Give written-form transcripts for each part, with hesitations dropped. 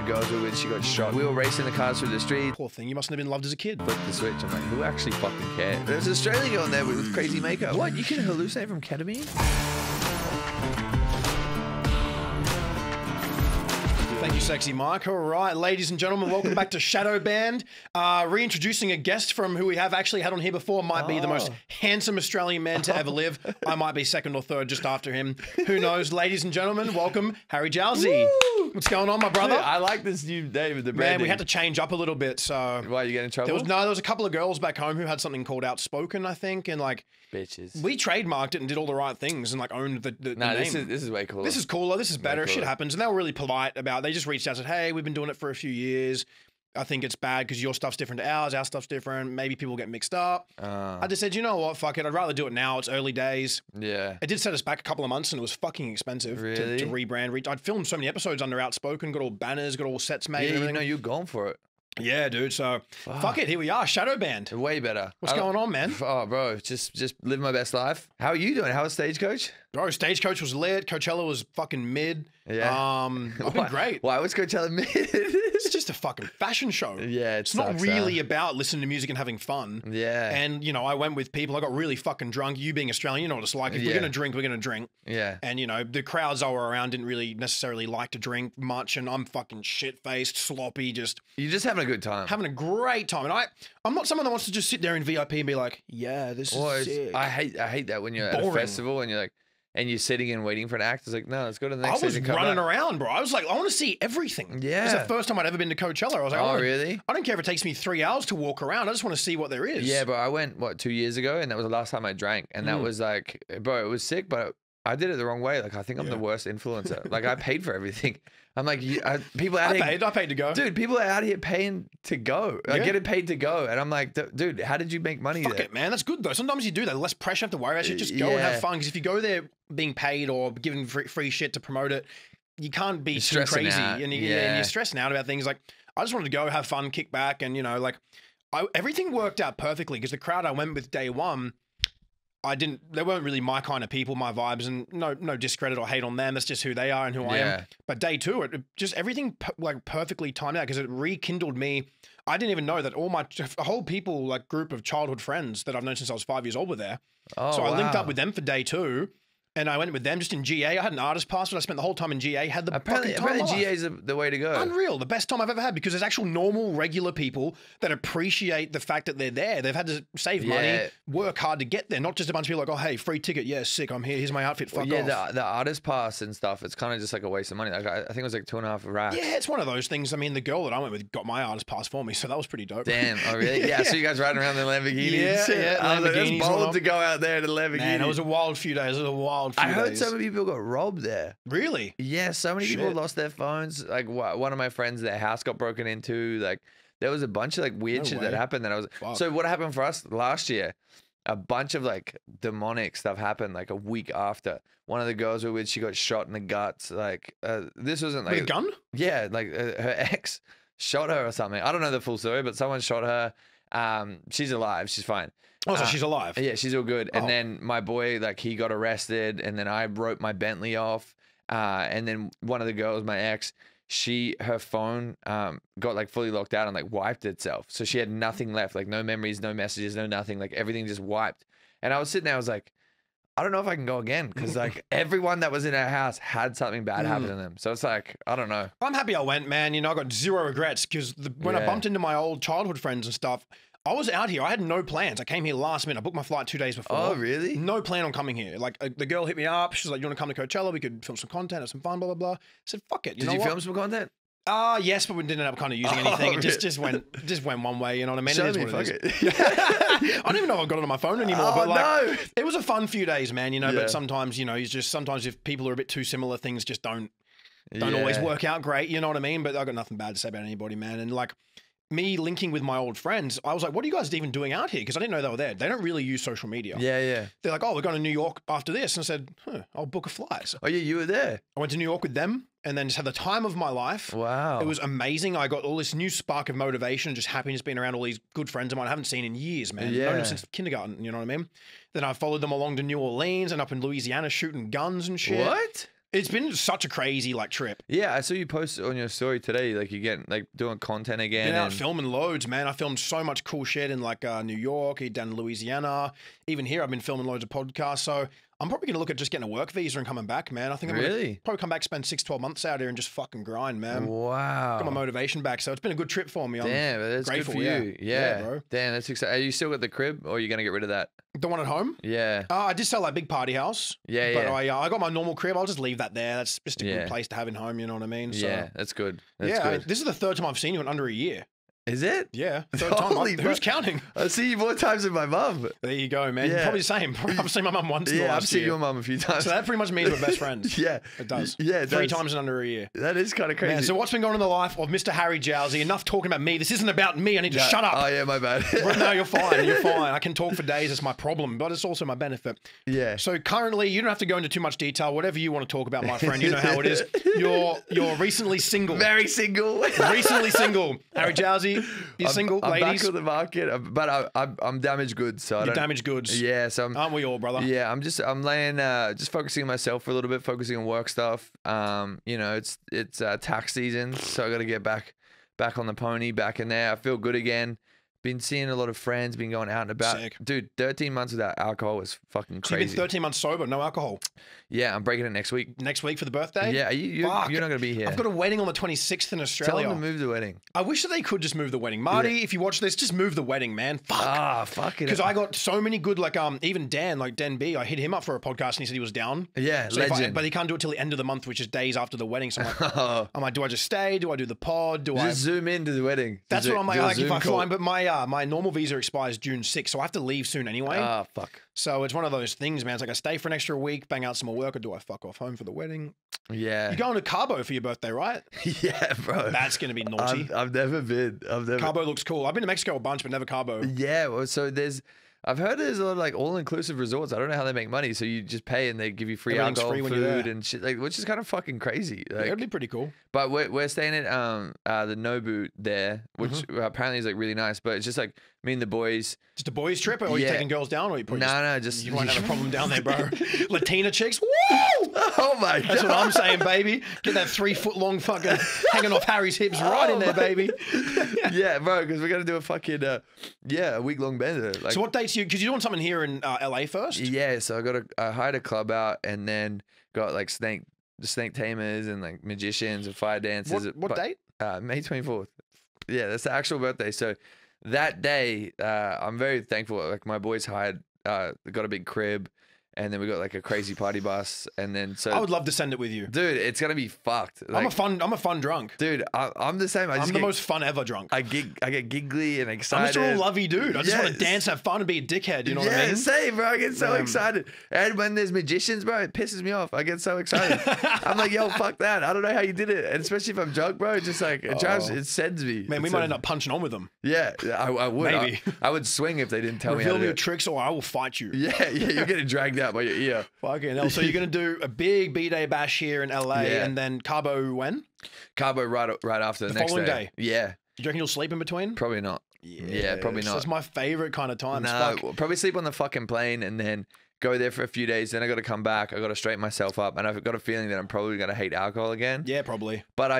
of the girls we were with, she got shot. We were racing the cars through the street. Poor thing, you mustn't have been loved as a kid. Flipped the switch. I'm like, who actually fucking cares? There's an Australian girl in there with crazy makeup. What? You can hallucinate from ketamine? Thank you, Sexy Mike. All right, ladies and gentlemen, welcome back to Shadow Band. Reintroducing a guest from who we have actually had on here before. Might be the most handsome Australian man to ever live. I might be second or third just after him. Who knows? Ladies and gentlemen, welcome Harry Jowsey. What's going on, my brother? Dude, I like this new name of the brand. Man, we had to change up a little bit. So why, you get in trouble? There was a couple of girls back home who had something called Outspoken, I think, and like bitches. We trademarked it and did all the right things and like owned the name. This is way cooler. This is cooler. This is better. Shit happens, and they were really polite about it. They just reached out and said, "Hey, we've been doing it for a few years. I think it's bad because your stuff's different to ours. Our stuff's different. Maybe people get mixed up." I just said, you know what? Fuck it. I'd rather do it now. It's early days. Yeah. It did set us back a couple of months, and it was fucking expensive to rebrand. I'd filmed so many episodes under Outspoken, got all banners, got all sets made. Yeah, and everything. you know, you're going for it. Yeah, dude. So fuck it. Here we are. Shadow Band. Way better. What's going on, man? Oh, bro, just live my best life. How are you doing? How was Stagecoach? Bro, Stagecoach was lit. Coachella was fucking mid. Yeah. I've been great. Why was Coachella mid? It's just a fucking fashion show. Yeah, it's not really about listening to music and having fun. Yeah. And, you know, I went with people. I got really fucking drunk. You being Australian, you know what it's like. If we're going to drink, we're going to drink. Yeah. And, you know, the crowds I were around didn't really necessarily like to drink much. And I'm fucking shit-faced, sloppy, just... You're just having a good time. Having a great time. And I'm not someone that wants to just sit there in VIP and be like, yeah, this is sick. I hate that when you're at a festival and you're like, and you're sitting and waiting for an act. It's like, no, let's go to the next. I was running around, bro. I was like, I want to see everything. Yeah. It's the first time I'd ever been to Coachella. I was like, oh, really? I don't care if it takes me 3 hours to walk around. I just want to see what there is. Yeah, bro. I went, 2 years ago, and that was the last time I drank. And that was like, bro, it was sick, but I did it the wrong way. Like, I think I'm the worst influencer. Like, I paid for everything. I'm like, people out here. I paid to go. Dude, people are out here paying to go. Like, getting paid to go. And I'm like, dude, how did you make money there? Fuck it, man. That's good, though. Sometimes you do that. Less pressure, have to worry about shit. Just go and have fun. Because if you go there being paid or given free shit to promote it, you can't be too crazy. And you're stressing out about things. Like, I just wanted to go, have fun, kick back. And, you know, like, everything worked out perfectly because the crowd I went with day one, they weren't really my kind of people, my vibes, and no discredit or hate on them. That's just who they are and who I am. But day two, it just everything like perfectly timed out because it rekindled me. I didn't even know that a whole group of childhood friends that I've known since I was 5 years old were there. Oh, so I linked up with them for day two. And I went with them just in GA. I had an artist pass, but I spent the whole time in GA. Had the apparently GA is the way to go. Unreal, the best time I've ever had because there's actual normal, regular people that appreciate the fact that they're there. They've had to save money, work hard to get there, not just a bunch of people like, oh, hey, free ticket, yeah, sick, I'm here, here's my outfit, fuck off. The artist pass and stuff, it's kind of just like a waste of money. Like I think it was like 2.5 racks. Yeah, it's one of those things. I mean, the girl that I went with got my artist pass for me, so that was pretty dope. Damn, oh really? Yeah, so you guys riding around in Lamborghinis? Yeah, Lamborghinis. It's bold to go out there in a Lamborghini. Man, it was a wild few days. I heard so many people got robbed there. Really? Yeah, so many people lost their phones. Like one of my friends, their house got broken into. Like there was a bunch of like weird shit that happened. That So what happened for us last year? A bunch of like demonic stuff happened like a week after. One of the girls we were with, she got shot in the guts. Like this wasn't like with a gun. Yeah, like her ex shot her or something. I don't know the full story, but someone shot her. She's alive. She's fine. Oh, so she's alive. Yeah, she's all good. And then my boy, like, he got arrested, and then I wrote my Bentley off. And then one of the girls, my ex, her phone got like fully locked out and like wiped itself. So she had nothing left, like no memories, no messages, no nothing, like everything just wiped. And I was sitting there, I was like, I don't know if I can go again because like everyone that was in our house had something bad happen to them. So it's like, I don't know. I'm happy I went, man. You know, I got zero regrets because when I bumped into my old childhood friends and stuff, I was out here. I had no plans. I came here last minute. I booked my flight 2 days before. Oh, really? No plan on coming here. Like, the girl hit me up. She's like, you want to come to Coachella? We could film some content, have some fun, blah, blah, blah. I said, fuck it. Did you film some content? Yes, but we didn't end up kind of using anything. It just went one way, you know what I mean? Show it is me, what it is. it. I don't even know if I've got it on my phone anymore. But like, it was a fun few days, man, you know, but sometimes, you know, sometimes if people are a bit too similar, things just don't always work out great, you know what I mean? But I got nothing bad to say about anybody, man. And like, me linking with my old friends, I was like, what are you guys even doing out here? Because I didn't know they were there. They don't really use social media. Yeah. They're like, oh, we're going to New York after this. And I said, I'll book a flight. So oh, yeah, you were there. I went to New York with them and then just had the time of my life. Wow. It was amazing. I got all this new spark of motivation, just happiness being around all these good friends of mine I haven't seen in years, man. Yeah. Known them since kindergarten, you know what I mean? Then I followed them along to New Orleans and up in Louisiana shooting guns and shit. What? It's been such a crazy like trip. Yeah, I saw you post on your story today. Like you get like doing content again. Been out filming loads, man. I filmed so much cool shit in like New York, down in Louisiana. Even here, I've been filming loads of podcasts. So I'm probably going to look at just getting a work visa and coming back, man. I think I'm going to probably come back, spend 6-12 months out here and just fucking grind, man. Wow. Got my motivation back. So it's been a good trip for me. Damn, that's grateful, good for you. Yeah, bro. Damn, that's exciting. Are you still at the crib or are you going to get rid of that? The one at home? Yeah. I did sell that big party house. Yeah, but I got my normal crib. I'll just leave that there. That's just a good place to have in home, you know what I mean? So, yeah, that's good. That's good. This is the third time I've seen you in under a year. Is it? Yeah. Third time. Who's counting? I see you more times than my mum. There you go, man. Yeah. Probably the same. I've seen my mum once in the last I've seen year. your mum a few times. So that pretty much means we're best friends. Yeah. It does. Yeah, it 3 times in under a year. That is kind of crazy. Man, so what's been going on in the life of Mr. Harry Jowsey? Enough talking about me. This isn't about me. I need to shut up. Oh, yeah, my bad. No, you're fine. You're fine. I can talk for days. It's my problem, but it's also my benefit. Yeah. So currently, you don't have to go into too much detail. Whatever you want to talk about, my friend, you know how it is. You're recently single. Very single. Recently single. Harry Jowsey, you're single. I'm ladies. back on the market, but I'm damaged goods. So You're damaged goods. Yeah, so aren't we all, brother? Yeah, I'm laying, just focusing on myself for a little bit, focusing on work stuff. You know, it's tax season, so I got to get back on the pony, back in there. I feel good again. Been seeing a lot of friends, been going out and about. Sick. Dude, 13 months without alcohol was fucking crazy. So you've been 13 months sober, no alcohol? Yeah, I'm breaking it next week. Next week for the birthday? Yeah, you're not going to be here. I've got a wedding on the 26th in Australia. Tell them to move the wedding. I wish that they could just move the wedding. Marty, if you watch this, just move the wedding, man. Fuck. Ah, fuck it. Because I got so many good, like, even Dan, like Dan B, I hit him up for a podcast and he said he was down. Yeah, so legend. But he can't do it till the end of the month, which is days after the wedding. So I'm like, do I just stay? Do I do the pod? Do I just zoom into the wedding? That's what I'm like if I fly. But my normal visa expires June 6th, so I have to leave soon anyway. Ah, fuck. So it's one of those things, man. It's like I stay for an extra week, bang out some more work, or do I fuck off home for the wedding? Yeah. You're going to Cabo for your birthday, right? Yeah, bro. That's going to be naughty. I've never been. Cabo looks cool. I've been to Mexico a bunch, but never Cabo. Yeah, well, so I've heard there's a lot of like all-inclusive resorts. I don't know how they make money. So you just pay and they give you free alcohol, food, and shit, like, which is kind of fucking crazy. Like, it'd be pretty cool. But we're staying at the Nobu there, which apparently is like really nice. But it's just like me and the boys. Just a boys trip, or are you taking girls down, or you just you won't have a problem down there, bro. Latina chicks, woo! Oh my god, that's what I'm saying, baby. Get that 3-foot long fucking hanging off Harry's hips right in there, baby. Yeah, bro, because we're gonna do a fucking a week-long bender. Like, so what dates because you're doing something here in LA first? Yeah, so I hired a club out and then got like snake tamers and like magicians and fire dancers. What date? May 24th. Yeah, that's the actual birthday. So that day, I'm very thankful. Like my boys got a big crib. And then we got like a crazy party bus, and then so I would love to send it with you, dude. It's gonna be fucked. Like, I'm a fun drunk, dude. I'm the same. I'm the most fun ever drunk. I get giggly and excited. I'm just a lovey dude. I just want to dance, have fun, and be a dickhead. You know what I mean? Same, bro. I get so excited. And when there's magicians, bro, it pisses me off. I get so excited. I'm like, yo, fuck that. I don't know how you did it, and especially if I'm drunk, bro. It's just like it sends me. Man, we might end up punching on with them. Yeah, I would. Maybe I would swing if they didn't tell me how to do your it. tricks, or I will fight you. Yeah, you're getting dragged out by your ear. Fucking hell. So you're going to do a big B-Day bash here in LA and then Cabo when? Cabo right after the next following day. Yeah. Do you reckon you'll sleep in between? Probably not. Yeah, probably not. That's my favorite kind of time. No, probably sleep on the fucking plane and then go there for a few days. Then I got to come back. I got to straighten myself up, and I've got a feeling that I'm probably going to hate alcohol again. Yeah, probably. But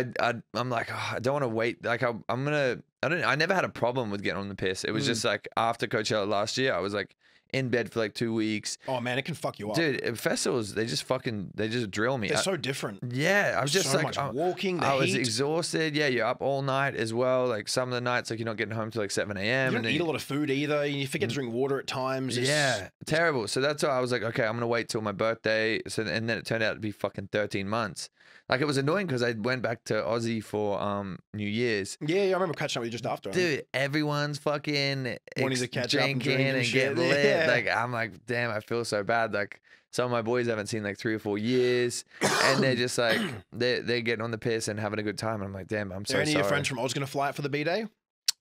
I'm like, I don't want to wait. Like I never had a problem with getting on the piss. It was just like after Coachella last year, I was like in bed for like 2 weeks. Oh man, it can fuck you up. Dude, festivals, they just drill me. They're so different. Yeah, I was just so like much walking. I was exhausted. Yeah, you're up all night as well. Like some of the nights, like you're not getting home till like 7 a.m. You don't eat a lot of food either. You forget to drink water at times. Yeah, terrible. So that's why I was like, okay, I'm gonna wait till my birthday. So and then it turned out to be fucking 13 months. Like it was annoying because I went back to Aussie for New Year's. Yeah, I remember catching up with you just after. Dude, everyone's fucking wanting to catch up and get lit. Yeah. Like I'm like, damn, I feel so bad. Like some of my boys I haven't seen like 3 or 4 years, and they're just like they're getting on the piss and having a good time. And I'm like, damn, I'm so sorry. Are any of your friends from Oz gonna fly out for the B-Day?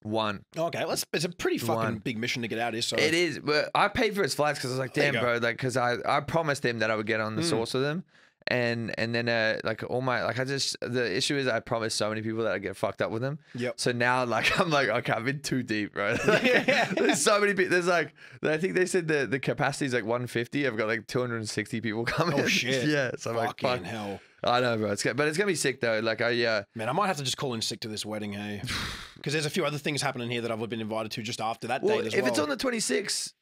One. Okay, it's a pretty fucking big mission to get out here. So it is. But I paid for his flights because I was like, damn, bro, like because I promised him that I would get on the source with him. and then like all my like the issue is I promised so many people that I get fucked up with them. Yep. So now like I'm like, okay, I've been too deep, right? Like, there's so many people. There's like I think they said the capacity is like 150. I've got like 260 people coming. Oh shit. Yeah. So I'm like, fuck. Hell. I know, bro. But it's gonna be sick though. Like man, I might have to just call in sick to this wedding, hey, because there's a few other things happening here that I've been invited to just after that date as well. If it's on the 26th,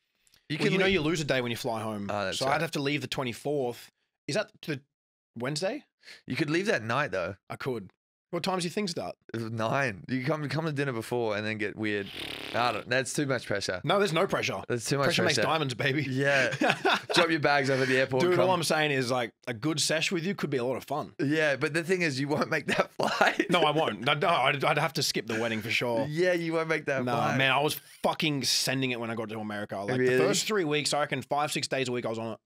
you know you lose a day when you fly home. Oh, so right. I'd have to leave the 24th. Is that the Wednesday? You could leave that night though. I could. What time does your thing start? 9. You come to dinner before and then get weird. I don't. That's too much pressure. No, there's no pressure. There's too much pressure. Makes diamonds, baby. Yeah. Drop your bags over at the airport. Dude, all I'm saying is like a good sesh with you could be a lot of fun. Yeah, but the thing is, you won't make that flight. No, I won't. No, I'd have to skip the wedding for sure. Yeah, you won't make that flight. No, man, I was fucking sending it when I got to America. Like really? The first 3 weeks, I reckon 5-6 days a week I was on it.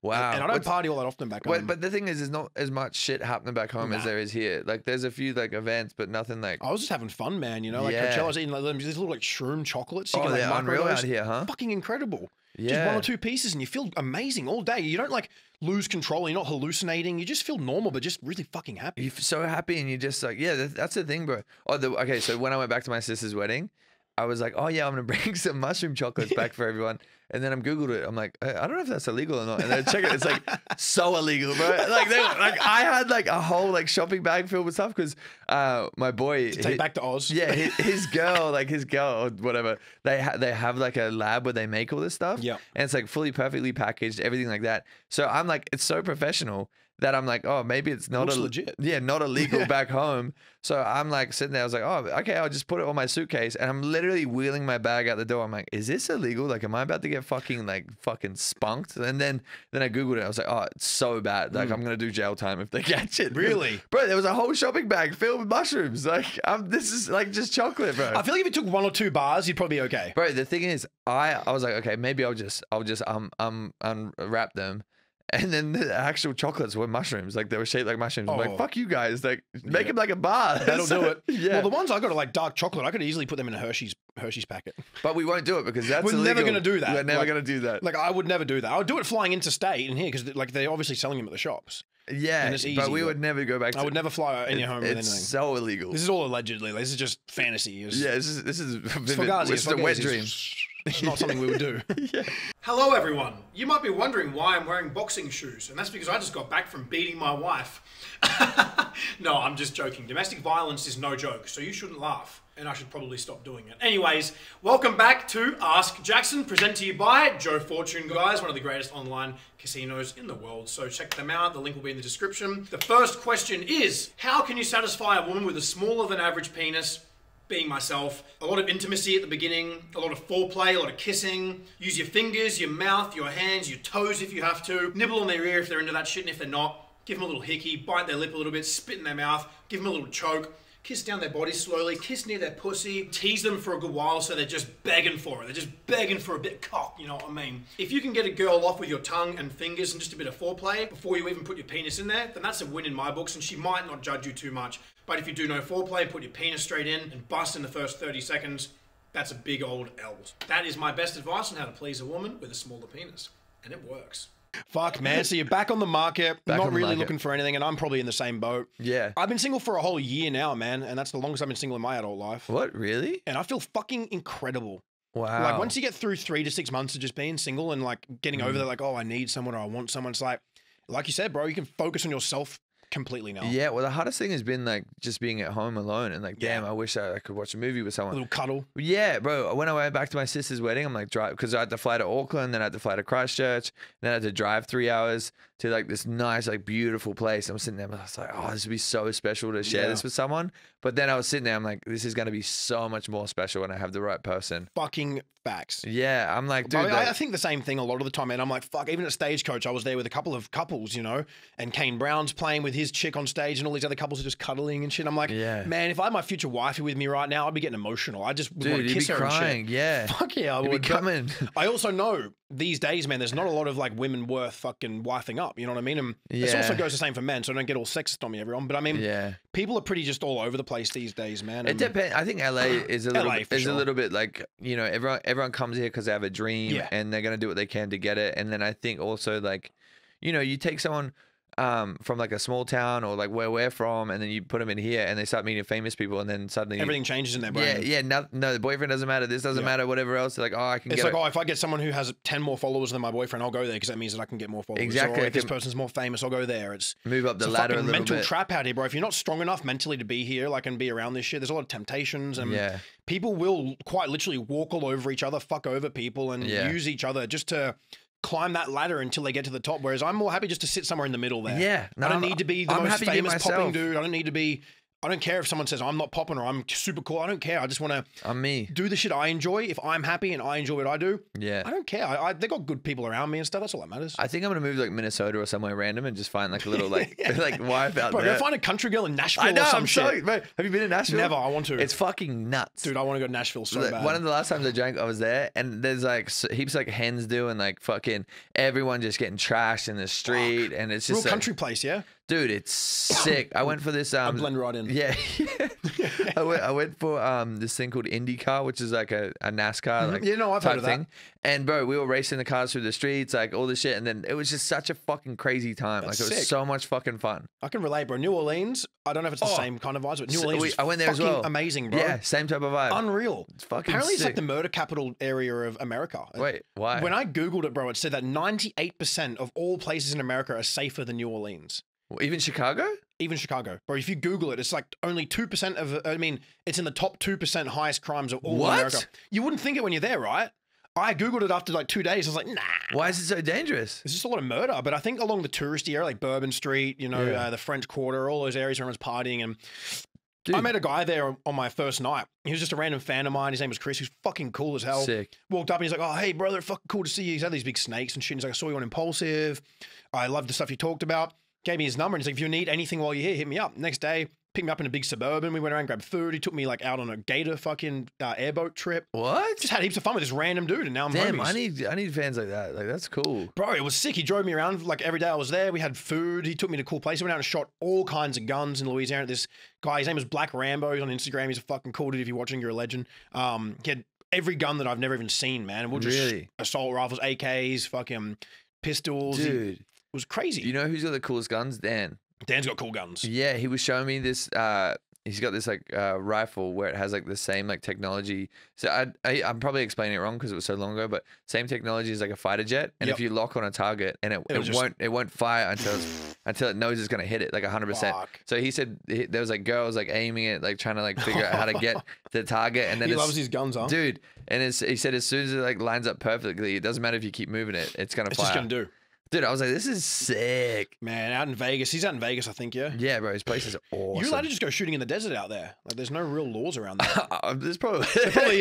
Wow. And I don't party all that often back home. But the thing is, there's not as much shit happening back home as there is here. Like, there's a few like events, but nothing like. I was just having fun, man. You know, like Coachella, I was eating like these little like shroom chocolates. You can, like, unreal out here, huh? Fucking incredible. Yeah. Just 1 or 2 pieces, and you feel amazing all day. You don't like lose control. You're not hallucinating. You just feel normal, but just really fucking happy. You're so happy, and you're just like, yeah, that's the thing, bro. Okay, so when I went back to my sister's wedding, I was like, oh yeah, I'm gonna bring some mushroom chocolates back for everyone. And then I'm Googled it. I'm like, I don't know if that's illegal or not. And then I check it. It's like so illegal, bro. Like I had like a whole like shopping bag filled with stuff because my boy to take back to Oz. Yeah, his girl or whatever. They have like a lab where they make all this stuff. Yeah, and it's like fully perfectly packaged, everything like that. So I'm like, it's so professional that I'm like, oh, maybe it's not legit. Yeah, not illegal back home. So I'm like sitting there. I was like, oh, okay, I'll just put it on my suitcase, and I'm literally wheeling my bag out the door. I'm like, is this illegal? Like, am I about to get fucking spunked? And then I Googled it. I was like, oh, it's so bad. Like, I'm gonna do jail time if they catch it. Really, bro? There was a whole shopping bag filled with mushrooms. Like, this is like just chocolate, bro. I feel like if you took 1 or 2 bars, you'd probably be okay. Bro, the thing is, I was like, okay, maybe I'll just unwrap them. And then the actual chocolates were mushrooms. Like, they were shaped like mushrooms. I'm like, fuck you guys. Like, make them like a bar. That'll do it. Yeah. Well, the ones I got are like dark chocolate. I could easily put them in a Hershey's packet. But we won't do it because that's illegal. We're never going to do that. We're never going to do that. Like, I would never do that. I would do it flying interstate in here because like they're obviously selling them at the shops. Yeah, and it's easy, but we would never go back to... I would never fly in your home with anything. It's so illegal. This is all allegedly. This is just fantasy. This is Fugazi. It's a wet dream. It's not something we would do. Yeah. Hello, everyone. You might be wondering why I'm wearing boxing shoes, and that's because I just got back from beating my wife. No, I'm just joking. Domestic violence is no joke, so you shouldn't laugh. And I should probably stop doing it. Anyways, welcome back to Ask Jackson, presented to you by Joe Fortune, guys, one of the greatest online casinos in the world. So check them out. The link will be in the description. The first question is, how can you satisfy a woman with a smaller than average penis? Being myself, a lot of intimacy at the beginning, a lot of foreplay, a lot of kissing. Use your fingers, your mouth, your hands, your toes if you have to. Nibble on their ear if they're into that shit, and if they're not, give them a little hickey, bite their lip a little bit, spit in their mouth, give them a little choke. Kiss down their body slowly, kiss near their pussy, tease them for a good while so they're just begging for it. They're just begging for a bit of cock, you know what I mean? If you can get a girl off with your tongue and fingers and just a bit of foreplay before you even put your penis in there, then that's a win in my books, and she might not judge you too much. But if you do no foreplay, put your penis straight in and bust in the first 30 seconds, that's a big old L. That is my best advice on how to please a woman with a smaller penis. And it works. Fuck, man. So you're back on the market, not really looking for anything, and I'm probably in the same boat. Yeah. I've been single for a whole year now, man, and that's the longest I've been single in my adult life. What, really? And I feel fucking incredible. Wow. Like, once you get through 3 to 6 months of just being single and, like, getting over that, like, oh, I need someone or I want someone, it's like you said, bro, you can focus on yourself completely now. Yeah, well, the hardest thing has been like just being at home alone and like, damn, I wish I could watch a movie with someone. A little cuddle. Yeah, bro. When I went back to my sister's wedding, I'm like, drive, because I had to fly to Auckland, then I had to fly to Christchurch, then I had to drive 3 hours to like this nice, like beautiful place. I'm sitting there, I was like, oh, this would be so special to share this with someone. But then I was sitting there, I'm like, this is going to be so much more special when I have the right person. Fucking facts. Yeah, I'm like, dude. I think the same thing a lot of the time, and I'm like, fuck, even at Stagecoach, I was there with a couple of couples, you know, and Kane Brown's playing with his chick on stage and all these other couples are just cuddling and shit. I'm like, man, if I had my future wifey with me right now, I'd be getting emotional. I just would want to kiss her crying, and shit. Yeah. Fuck yeah, I would. You'd be coming. I also know these days, man, there's not a lot of like women worth fucking wifing up. You know what I mean? And this also goes the same for men, so don't get all sexist on me, everyone. But I mean, people are pretty just all over the place these days, man. It depends. I think LA is a little bit like, you know, everyone comes here because they have a dream and they're gonna do what they can to get it. And then I think also like, you know, you take someone. from like a small town or like where we're from, and then you put them in here, and they start meeting famous people, and then suddenly everything changes in their brain. Yeah, no, the boyfriend doesn't matter. This doesn't matter. Whatever else, they're like, oh, I can. It's get like, oh, if I get someone who has 10 more followers than my boyfriend, I'll go there because that means that I can get more followers. Exactly. Or if this person's more famous, I'll go there. It's move up the ladder a little mental bit. trap out here, bro. If you're not strong enough mentally to be here, like, and be around this shit, there's a lot of temptations, and people will quite literally walk all over each other, fuck over people, and use each other just to climb that ladder until they get to the top. Whereas I'm more happy just to sit somewhere in the middle there. Yeah, no, I don't need to be the most famous popping dude. I don't need to be. I don't care if someone says I'm not popping or I'm super cool. I don't care. I just want to. I'm me. Do the shit I enjoy. If I'm happy and I enjoy what I do, yeah, I don't care. They got good people around me and stuff. That's all that matters. I think I'm gonna move to like Minnesota or somewhere random and just find like a little like like wife out there. Go find a country girl in Nashville. I know. Or some I'm shit. sorry, mate. Have you been in Nashville? Never. I want to. It's fucking nuts, dude. I want to go to Nashville so bad. One of the last times I drank, I was there, and there's like heaps like hens doing like fucking everyone just getting trashed in the street, and it's just real country place, yeah. Dude, it's sick. I went for this. I blend right in. Yeah, I went for this thing called IndyCar, which is like a NASCAR like I've heard of thing. that. And bro, we were racing the cars through the streets, like all this shit, and then it was just such a fucking crazy time. That's like it was sick. so much fucking fun. I can relate, bro. New Orleans. I don't know if it's the same kind of vibes, but New Orleans. I went there as well. Amazing, bro. Yeah, same type of vibe. Unreal. It's fucking. Apparently, sick. it's like the murder capital area of America. Wait, why? When I googled it, bro, it said that 98% of all places in America are safer than New Orleans. Even Chicago? Even Chicago. Bro, if you Google it, it's like only 2% of, I mean, it's in the top 2% highest crimes of all of America. You wouldn't think it when you're there, right? I Googled it after like 2 days. I was like, nah. Why is it so dangerous? There's just a lot of murder. But I think along the touristy area, like Bourbon Street, the French Quarter, all those areas where everyone's partying. And dude, I met a guy there on my first night. He was just a random fan of mine. His name was Chris. He was fucking cool as hell. Sick. Walked up and he's like, oh, hey, brother, fucking cool to see you. He's had these big snakes and shit. He's like, I saw you on Impulsive. I love the stuff you talked about. Gave me his number and he's like, if you need anything while you're here, hit me up. Next day, picked me up in a big Suburban. We went around, grabbed food. He took me like out on a gator fucking airboat trip. What? Just had heaps of fun with this random dude, and now I'm Damn, homies. I need fans like that. Like that's cool, bro. It was sick. He drove me around like every day I was there. We had food. He took me to cool places. We went out and shot all kinds of guns in Louisiana. This guy, his name is Black Rambo. He's on Instagram. He's a fucking cool dude. If you're watching, you're a legend. He had every gun that I've never even seen, man. And we'll just assault rifles, AKs, fucking pistols. Dude, it was crazy. You know who's got the coolest guns? Dan. Dan's got cool guns. Yeah, he was showing me this. He's got this like rifle where it has like the same like technology. So I'm probably explaining it wrong because it was so long ago, but same technology as like a fighter jet. And if you lock on a target and it won't fire until it knows it's gonna hit it like 100%. So he said there was like girls like aiming it, like trying to like figure out how to get the target. And then he loves his guns, huh? Dude. And he said as soon as it like lines up perfectly, it doesn't matter if you keep moving it, it's gonna fire. It's just gonna do. Dude, I was like, this is sick. Man, out in Vegas. He's out in Vegas, I think, yeah? Yeah, bro. His place is awesome. You're allowed to just go shooting in the desert out there. Like, there's no real laws around there. There probably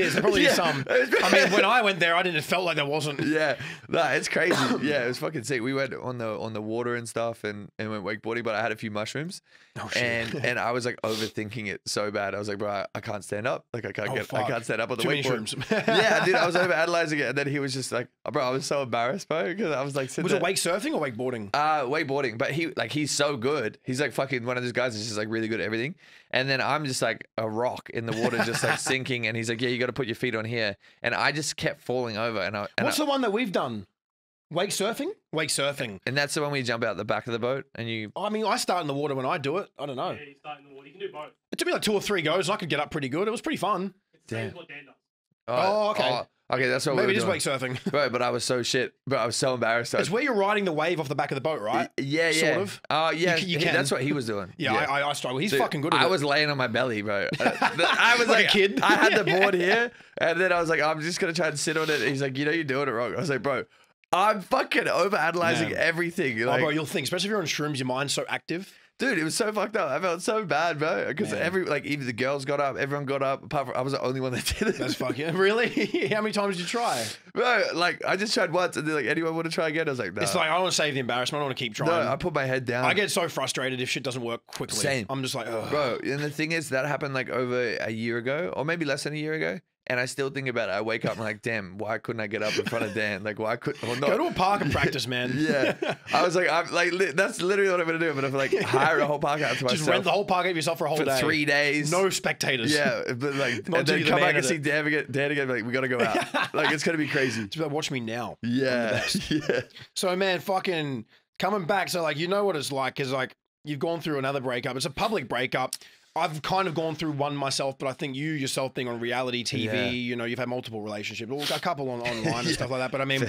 is. There probably is some. I mean, when I went there, it felt like there wasn't. Yeah. No, it's crazy. Yeah, it was fucking sick. We went on the water and stuff and went wakeboarding, but I had a few mushrooms. Oh, shit. And I was like overthinking it so bad. I was like, bro, I can't stand up. Like I can't stand up on the wakeboard. Yeah, dude, I was overanalyzing it. And then he was just like, bro, I was so embarrassed, bro, because I was like, was it wake surfing or wakeboarding? Wakeboarding, but he's so good. He's like fucking one of those guys that's just like really good at everything. And then I'm just like a rock in the water, just like sinking. And he's like, yeah, you got to put your feet on here. And I just kept falling over. And what's the one that we've done? Wake surfing? Wake surfing. And that's the one where you jump out the back of the boat and you... I mean, I start in the water when I do it. I don't know. Yeah, you start in the water. You can do both. It took me like 2 or 3 goes and I could get up pretty good. It was pretty fun. It's the same as what Dan does. Oh, okay. Okay, that's what maybe we it is wake surfing. Bro, but I was so shit. But I was so embarrassed. It's where you're riding the wave off the back of the boat, right? Yeah, yeah. Sort of. Oh, yeah. You can. That's what he was doing. Yeah. I struggle. He's fucking good at it. I was laying on my belly, bro. I was like a kid. I had the board here, and then I was like, I'm just going to try and sit on it. He's like, you're doing it wrong. I was like, bro, I'm fucking overanalyzing everything. Like, bro, you'll think, especially if you're on shrooms, your mind's so active. Dude, it was so fucked up. I felt so bad, bro. Because even the girls got up, everyone got up. Apart from I was the only one that did it. That's fucking really. How many times did you try, bro? Like I just tried once, and they're like, anyone want to try again? I was like, no. It's like I don't want to save the embarrassment. I don't want to keep trying. No, I put my head down. I get so frustrated if shit doesn't work quickly. Same. I'm just like, ugh. Bro. And the thing is, that happened like over a year ago, or maybe less than a year ago. And I still think about it. I wake up and I'm like, damn, why couldn't I get up in front of Dan? Like, why couldn't or not? Go to a park and practice, man. Yeah. I was like, that's literally what I'm going to do. But I'm like, hire a whole park out to myself. Just rent the whole park out yourself for a whole day. For 3 days. No spectators. Yeah. But like, and then come back and see Dan again. Like, we got to go out. Like, it's going to be crazy. Just about watch me now. Yeah. Yeah. So, man, fucking coming back. So like, you know what it's like is like you've gone through another breakup. It's a public breakup. I've kind of gone through one myself, but I think you yourself being on reality TV, you know, you've had multiple relationships, well, a couple online and stuff like that. But I mean,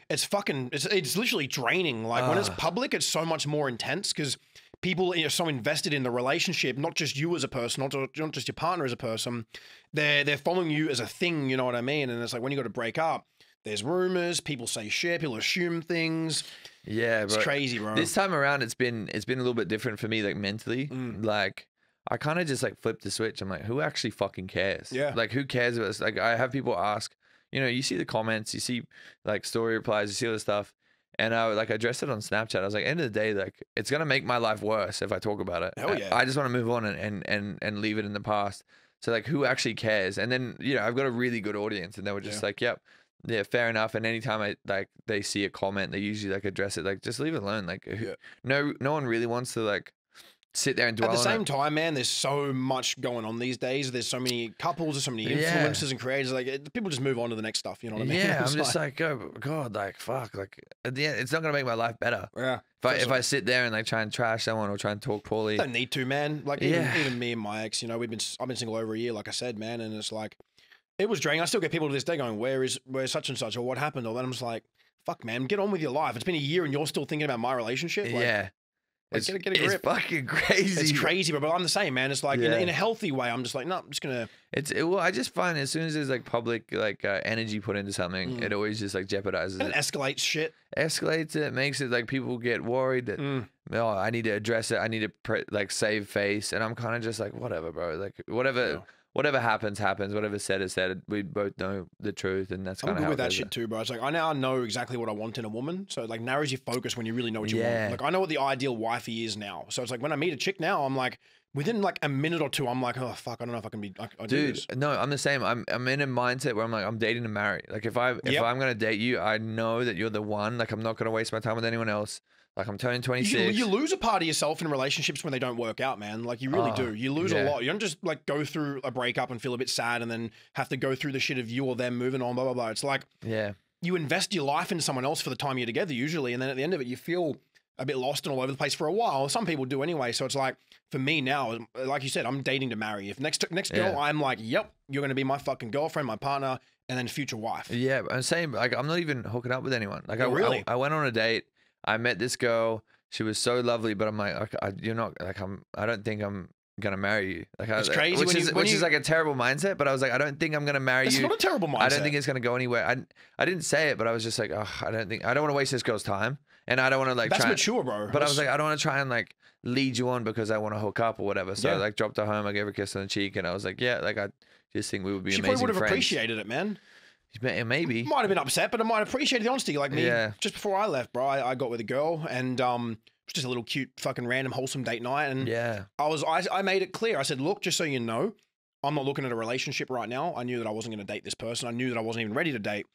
it's fucking, it's literally draining. Like when it's public, it's so much more intense because people are so invested in the relationship, not just you as a person, not just your partner as a person. They're following you as a thing, you know what I mean? And it's like when you got to break up, there's rumors, people say shit, people assume things. Yeah, it's crazy, bro. This time around, it's been a little bit different for me, like mentally. Like I kind of just like flipped the switch. I'm like, who actually fucking cares? Yeah. Like who cares about this? Like I have people ask, you know, you see the comments, you see like story replies, you see all this stuff. And I addressed it on Snapchat. I was like, end of the day, like it's gonna make my life worse if I talk about it. Hell yeah. I just want to move on and leave it in the past. So like, who actually cares? And then you know, I've got a really good audience, and they were just like, yep, yeah, fair enough. And anytime they see a comment, they usually like address it. Like, just leave it alone. Like, no one really wants to like sit there and dwell at the on same it. time, man, there's so much going on these days. There's so many couples, there's so many influencers and creators. Like people just move on to the next stuff. You know what I mean? Yeah, I'm just like, oh God, like fuck, like at the end, it's not gonna make my life better. Yeah. If I sit there and like try and trash someone or try and talk poorly, don't need to, man. Like even me and my ex, you know, I've been single over a year, like I said, man, and it's like it was draining. I still get people to this day going, where's such and such, or what happened, or then I'm just like, fuck, man, get on with your life. It's been a year and you're still thinking about my relationship. Like, yeah. Like, get a grip. It's fucking crazy. It's crazy, but I'm the same, man. It's like in a healthy way. I'm just like, no, I'm just gonna. Well, I just find as soon as there's like public like energy put into something, it always just like jeopardizes it. Escalates shit. Escalates it, makes it like people get worried that oh, I need to address it. I need to like save face, and I'm kind of just like whatever, bro. Like whatever. Yeah. Whatever happens, happens. Whatever said is said. We both know the truth, and that's kind of how I'm good with that shit too, bro. It's like I now know exactly what I want in a woman, so it like narrows your focus when you really know what you want. Like I know what the ideal wifey is now, so it's like when I meet a chick now, I'm like within like a minute or two, I'm like, oh fuck, I don't know if I can be. I do this. No, I'm the same. I'm in a mindset where I'm like, I'm dating to marry. Like if I'm gonna date you, I know that you're the one. Like I'm not gonna waste my time with anyone else. Like I'm turning 26. You lose a part of yourself in relationships when they don't work out, man. Like you really do. You lose a lot. You don't just like go through a breakup and feel a bit sad and then have to go through the shit of you or them moving on, blah, blah, blah. It's like you invest your life into someone else for the time you're together usually. And then at the end of it, you feel a bit lost and all over the place for a while. Some people do anyway. So it's like, for me now, like you said, I'm dating to marry. If next girl, I'm like, yep, you're going to be my fucking girlfriend, my partner, and then future wife. Yeah. I'm saying like, I'm not even hooking up with anyone. Like I went on a date. I met this girl. She was so lovely, but I'm like, you're not like I don't think I'm gonna marry you. Like it's crazy, which is like a terrible mindset. But I was like, I don't think I'm gonna marry you. It's not a terrible mindset. I don't think it's gonna go anywhere. I didn't say it, but I was just like, oh, I don't want to waste this girl's time, and I don't want to like. That's mature, bro. But I was like, I don't want to try and like lead you on because I want to hook up or whatever. So I like dropped her home. I gave her a kiss on the cheek, and I was like, yeah, like I just think we would be amazing friends. She probably would have appreciated it, man. Maybe might have been upset, but I might appreciate the honesty. Like me, just before I left, bro, I got with a girl, and just a little cute, fucking random, wholesome date night. And I made it clear. I said, look, just so you know, I'm not looking at a relationship right now. I knew that I wasn't going to date this person. I knew that I wasn't even ready to date.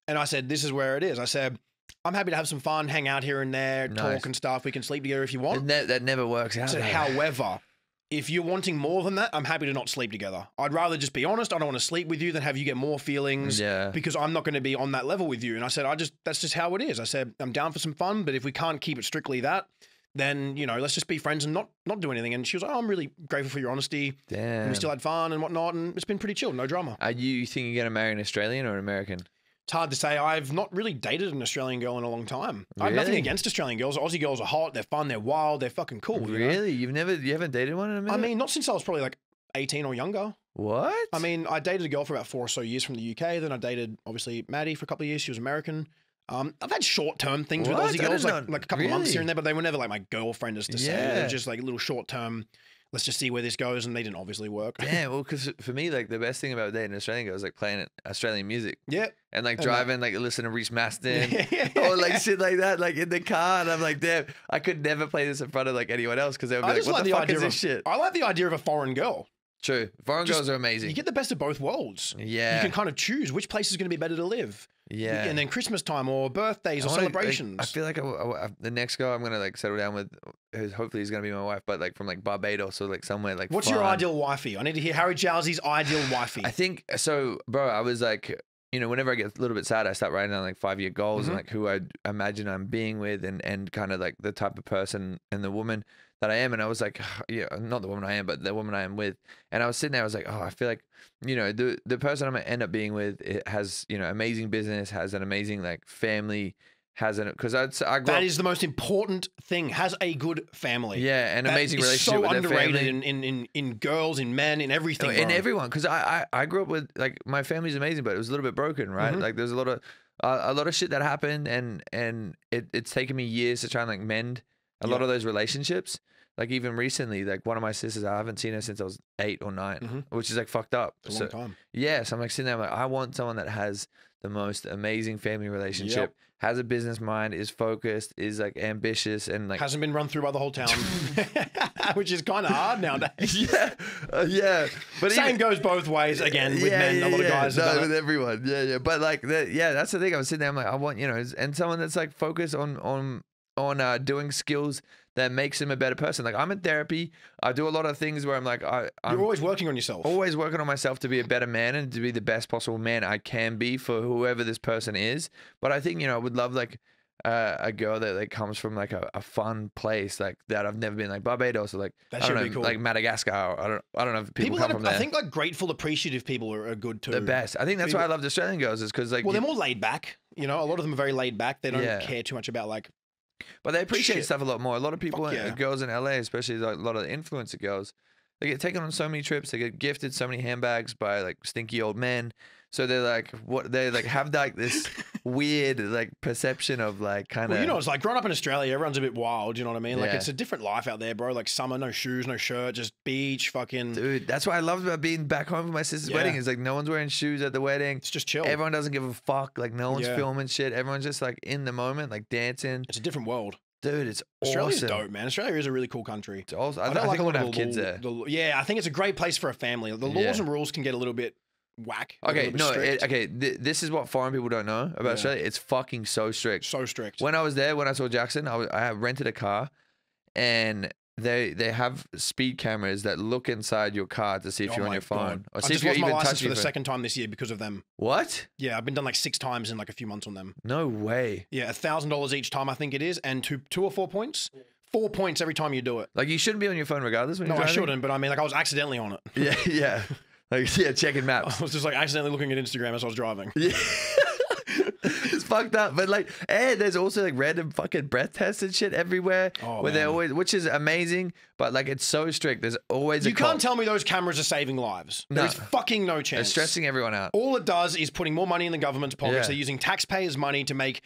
And I said, this is where it is. I said, I'm happy to have some fun, hang out here and there, talk and stuff. We can sleep together if you want. That never works out. I said, however, if you're wanting more than that, I'm happy to not sleep together. I'd rather just be honest. I don't want to sleep with you than have you get more feelings because I'm not going to be on that level with you. And I said, that's just how it is. I said, I'm down for some fun, but if we can't keep it strictly that, then, you know, let's just be friends and not do anything. And she was like, oh, I'm really grateful for your honesty. Damn. And we still had fun and whatnot. And it's been pretty chill. No drama. Are you thinking you're going to marry an Australian or an American? It's hard to say. I've not really dated an Australian girl in a long time. Really? I have nothing against Australian girls. Aussie girls are hot. They're fun. They're wild. They're fucking cool. Really? You know? You haven't dated one in a minute? I mean, not since I was probably like 18 or younger. What? I mean, I dated a girl for about 4 or so years from the UK. Then I dated, obviously, Maddie for a couple of years. She was American. I've had short-term things with Aussie girls, like a couple of months here and there, but they were never like my girlfriend, as to say. They were just like little short-term, let's just see where this goes, and they didn't obviously work. Yeah, well, because for me, like the best thing about dating an Australian girl is like playing Australian music. Yeah. And like driving, like listen to Reese Mastin or like shit like that, like in the car, and I'm like, damn, I could never play this in front of like anyone else because they would be like, what the fuck is this shit? I like the idea of a foreign girl. True. Foreign girls are amazing. You get the best of both worlds. Yeah. You can kind of choose which place is going to be better to live. Yeah. And then Christmas time or birthdays or celebrations. I feel like the next girl I'm going to like settle down with, hopefully is going to be my wife, but like from like Barbados or like somewhere like What's your ideal wifey? I need to hear Harry Jowsey's ideal wifey. I think, so bro, I was like, whenever I get a little bit sad, I start writing down like 5-year goals Mm-hmm. and like who I imagine I'm being with and kind of like the type of person and the woman that I am. And I was like, yeah, not the woman I am, but the woman I am with. And I was sitting there, I was like, oh, I feel like, the person I'm gonna end up being with, it has, amazing business, has an amazing like family, because I grew That up, is the most important thing. Has a good family. yeah, an That amazing is relationship so with their underrated family. in girls, in men, in everything. In bro. everyone, because I grew up with like my family's amazing, but it was a little bit broken, right? Mhm. Like there's a lot of shit that happened, and it's taken me years to try and like mend a lot Yep. of those relationships. Like even recently, like one of my sisters, I haven't seen her since I was 8 or 9, Mhm. which is like fucked up. It's a long time. Yeah, so I'm like sitting there, I'm like, I want someone that has the most amazing family relationship, has a business mind, is focused, is like ambitious, and like Hasn't been run through by the whole town, which is kind of hard nowadays. yeah. But Same even, goes both ways again with men. A lot of guys have no, done with it. everyone. Yeah. But like, that's the thing. I was sitting there. I'm like, I want, and someone that's like focused on doing skills that makes him a better person. Like I'm in therapy. I do a lot of things where I'm like, I'm You're always working on yourself. always working on myself to be a better man and to be the best possible man I can be for whoever this person is. But I think, I would love like a girl that like comes from like a fun place like that I've never been, like Barbados or like That I don't should know, be cool. like Madagascar. I don't know if people come that from are, there. I think like grateful, appreciative people are good too. The best. I think that's why I loved Australian girls, is because like, Well, they're more laid back. A lot of them are very laid back. They don't Yeah. care too much about like. but they appreciate Shit. stuff a lot more. A lot of people, Fuck yeah. girls in LA, especially like a lot of influencer girls, they get taken on so many trips. They get gifted so many handbags by like stinky old men. So they're like, they like have like this weird like perception of like kind of. Well, it's like growing up in Australia, everyone's a bit wild. You know what I mean? Like Yeah. it's a different life out there, bro. Like summer, no shoes, no shirt, just beach, fucking. Dude, that's what I loved about being back home for my sister's wedding. Is like no one's wearing shoes at the wedding. It's just chill. Everyone doesn't give a fuck. Like no one's Yeah. filming shit. Everyone's just like in the moment, like dancing. It's a different world. Dude, it's Australia's awesome. dope, man. Australia is a really cool country. It's also, I don't I like think a I'm lot gonna of have kids there. Yeah, I think it's a great place for a family. The laws Yeah. and rules can get a little bit whack. a Okay, little bit no, strict. okay. This is what foreign people don't know about Yeah. Australia. It's fucking so strict. So strict. When I was there, when I saw Jackson, I had rented a car, and they have speed cameras that look inside your car to see if Oh you're on my your phone God. or I've see if just you're lost my even license touching for your the phone. second time this year because of them. What? Yeah, I've been done like 6 times in like a few months on them. No way. Yeah, $1,000 each time I think it is, and two or 4 points. 4 points every time you do it. Like you shouldn't be on your phone regardless. When No, you're I driving. shouldn't, but I mean, like I was accidentally on it. Yeah, yeah. Like yeah, checking maps. I was just like accidentally looking at Instagram as I was driving. Yeah. It's fucked up. But like, and there's also like random fucking breath tests and shit everywhere. Oh, where they're man. always, which is amazing, but like it's so strict. There's always a You can't cop. tell me those cameras are saving lives. No. There's fucking no They're chance. stressing everyone out. All it does is putting more money in the government's pockets. Yeah. They're using taxpayers' money to make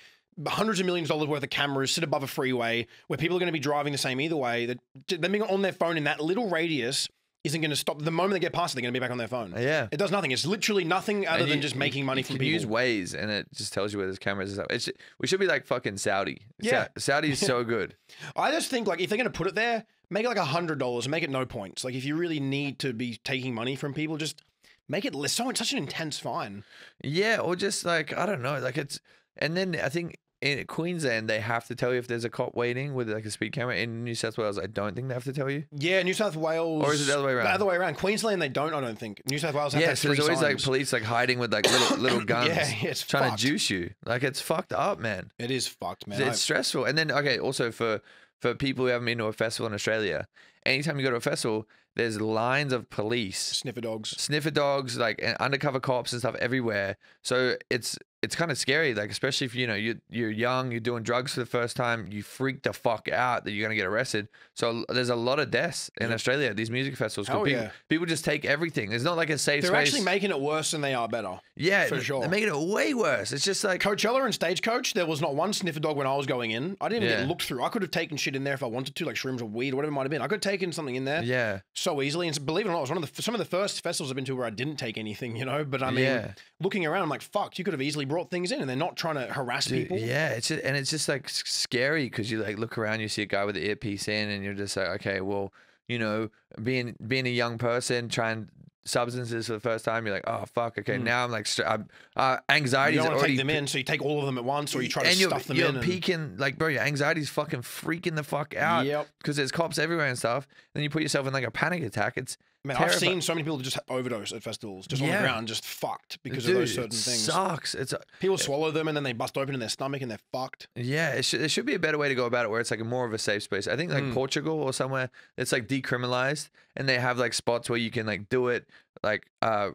hundreds of millions of dollars worth of cameras sit above a freeway where people are going to be driving the same either way. Them being on their phone in that little radius isn't going to stop. The moment they get past it, they're going to be back on their phone. Yeah. It does nothing. It's literally nothing other And than you- just making money you from can use people. Waze and it just tells you where there's cameras and stuff. We should be like fucking Saudi. Yeah. Saudi is so good. I just think like if they're going to put it there, make it like $100 and make it no points. Like if you really need to be taking money from people, just make it such an intense fine. Yeah, or just like I don't know, like it's. And then I think in Queensland they have to tell you if there's a cop waiting with like a speed camera. In New South Wales, I don't think they have to tell you. Yeah, New South Wales. Or is it the other way around? The other way around. Queensland, they don't. I don't think. New South Wales have Yeah, to have so 3 there's always like signs. police like hiding with like little guns, Yeah, it's trying fucked. to juice you. Like it's fucked up, man. It is fucked, man. It's stressful. And then okay, also for people who haven't been to a festival in Australia, anytime you go to a festival, there's lines of police, Sniffer dogs. sniffer dogs, like and undercover cops and stuff everywhere. So it's kind of scary, like especially if you're young, you're doing drugs for the first time, you freak the fuck out that you're gonna get arrested. So there's a lot of deaths in Australia at these music festivals. 'Cause Hell people, yeah. people just take everything. There's not like a safe They're space. actually making it worse than they are better. yeah, for sure. They're making it way worse. It's just like Coachella and Stagecoach, there was not one sniffer dog when I was going in. I didn't even Yeah. get looked through. I could have taken shit in there if I wanted to, like shrooms or weed or whatever it might have been. I could have taken something in there yeah. so easily. And believe it or not, it was one of some of the first festivals I've been to where I didn't take anything, But I mean, Yeah. looking around, I'm like, fuck, you could have easily brought things in, and they're not trying to harass Dude, people. yeah, it's just like scary because you like look around, you see a guy with the earpiece in, and you're just like, okay, well, being a young person trying substances for the first time, you're like, oh fuck, okay, now I'm like, anxiety You is don't want to already take them in, so you take all of them at once, or you try to and stuff them you're in. peaking, like, bro, your anxiety's fucking freaking the fuck out Yep. because there's cops everywhere and stuff. Then you put yourself in like a panic attack. Man, I've seen so many people just overdose at festivals, just on the ground, just fucked because of those certain things. Sucks. People swallow them and then they bust open in their stomach and they're fucked. Yeah, there should be a better way to go about it where it's like more of a safe space. I think like Portugal or somewhere, it's like decriminalized and they have like spots where you can like do it, like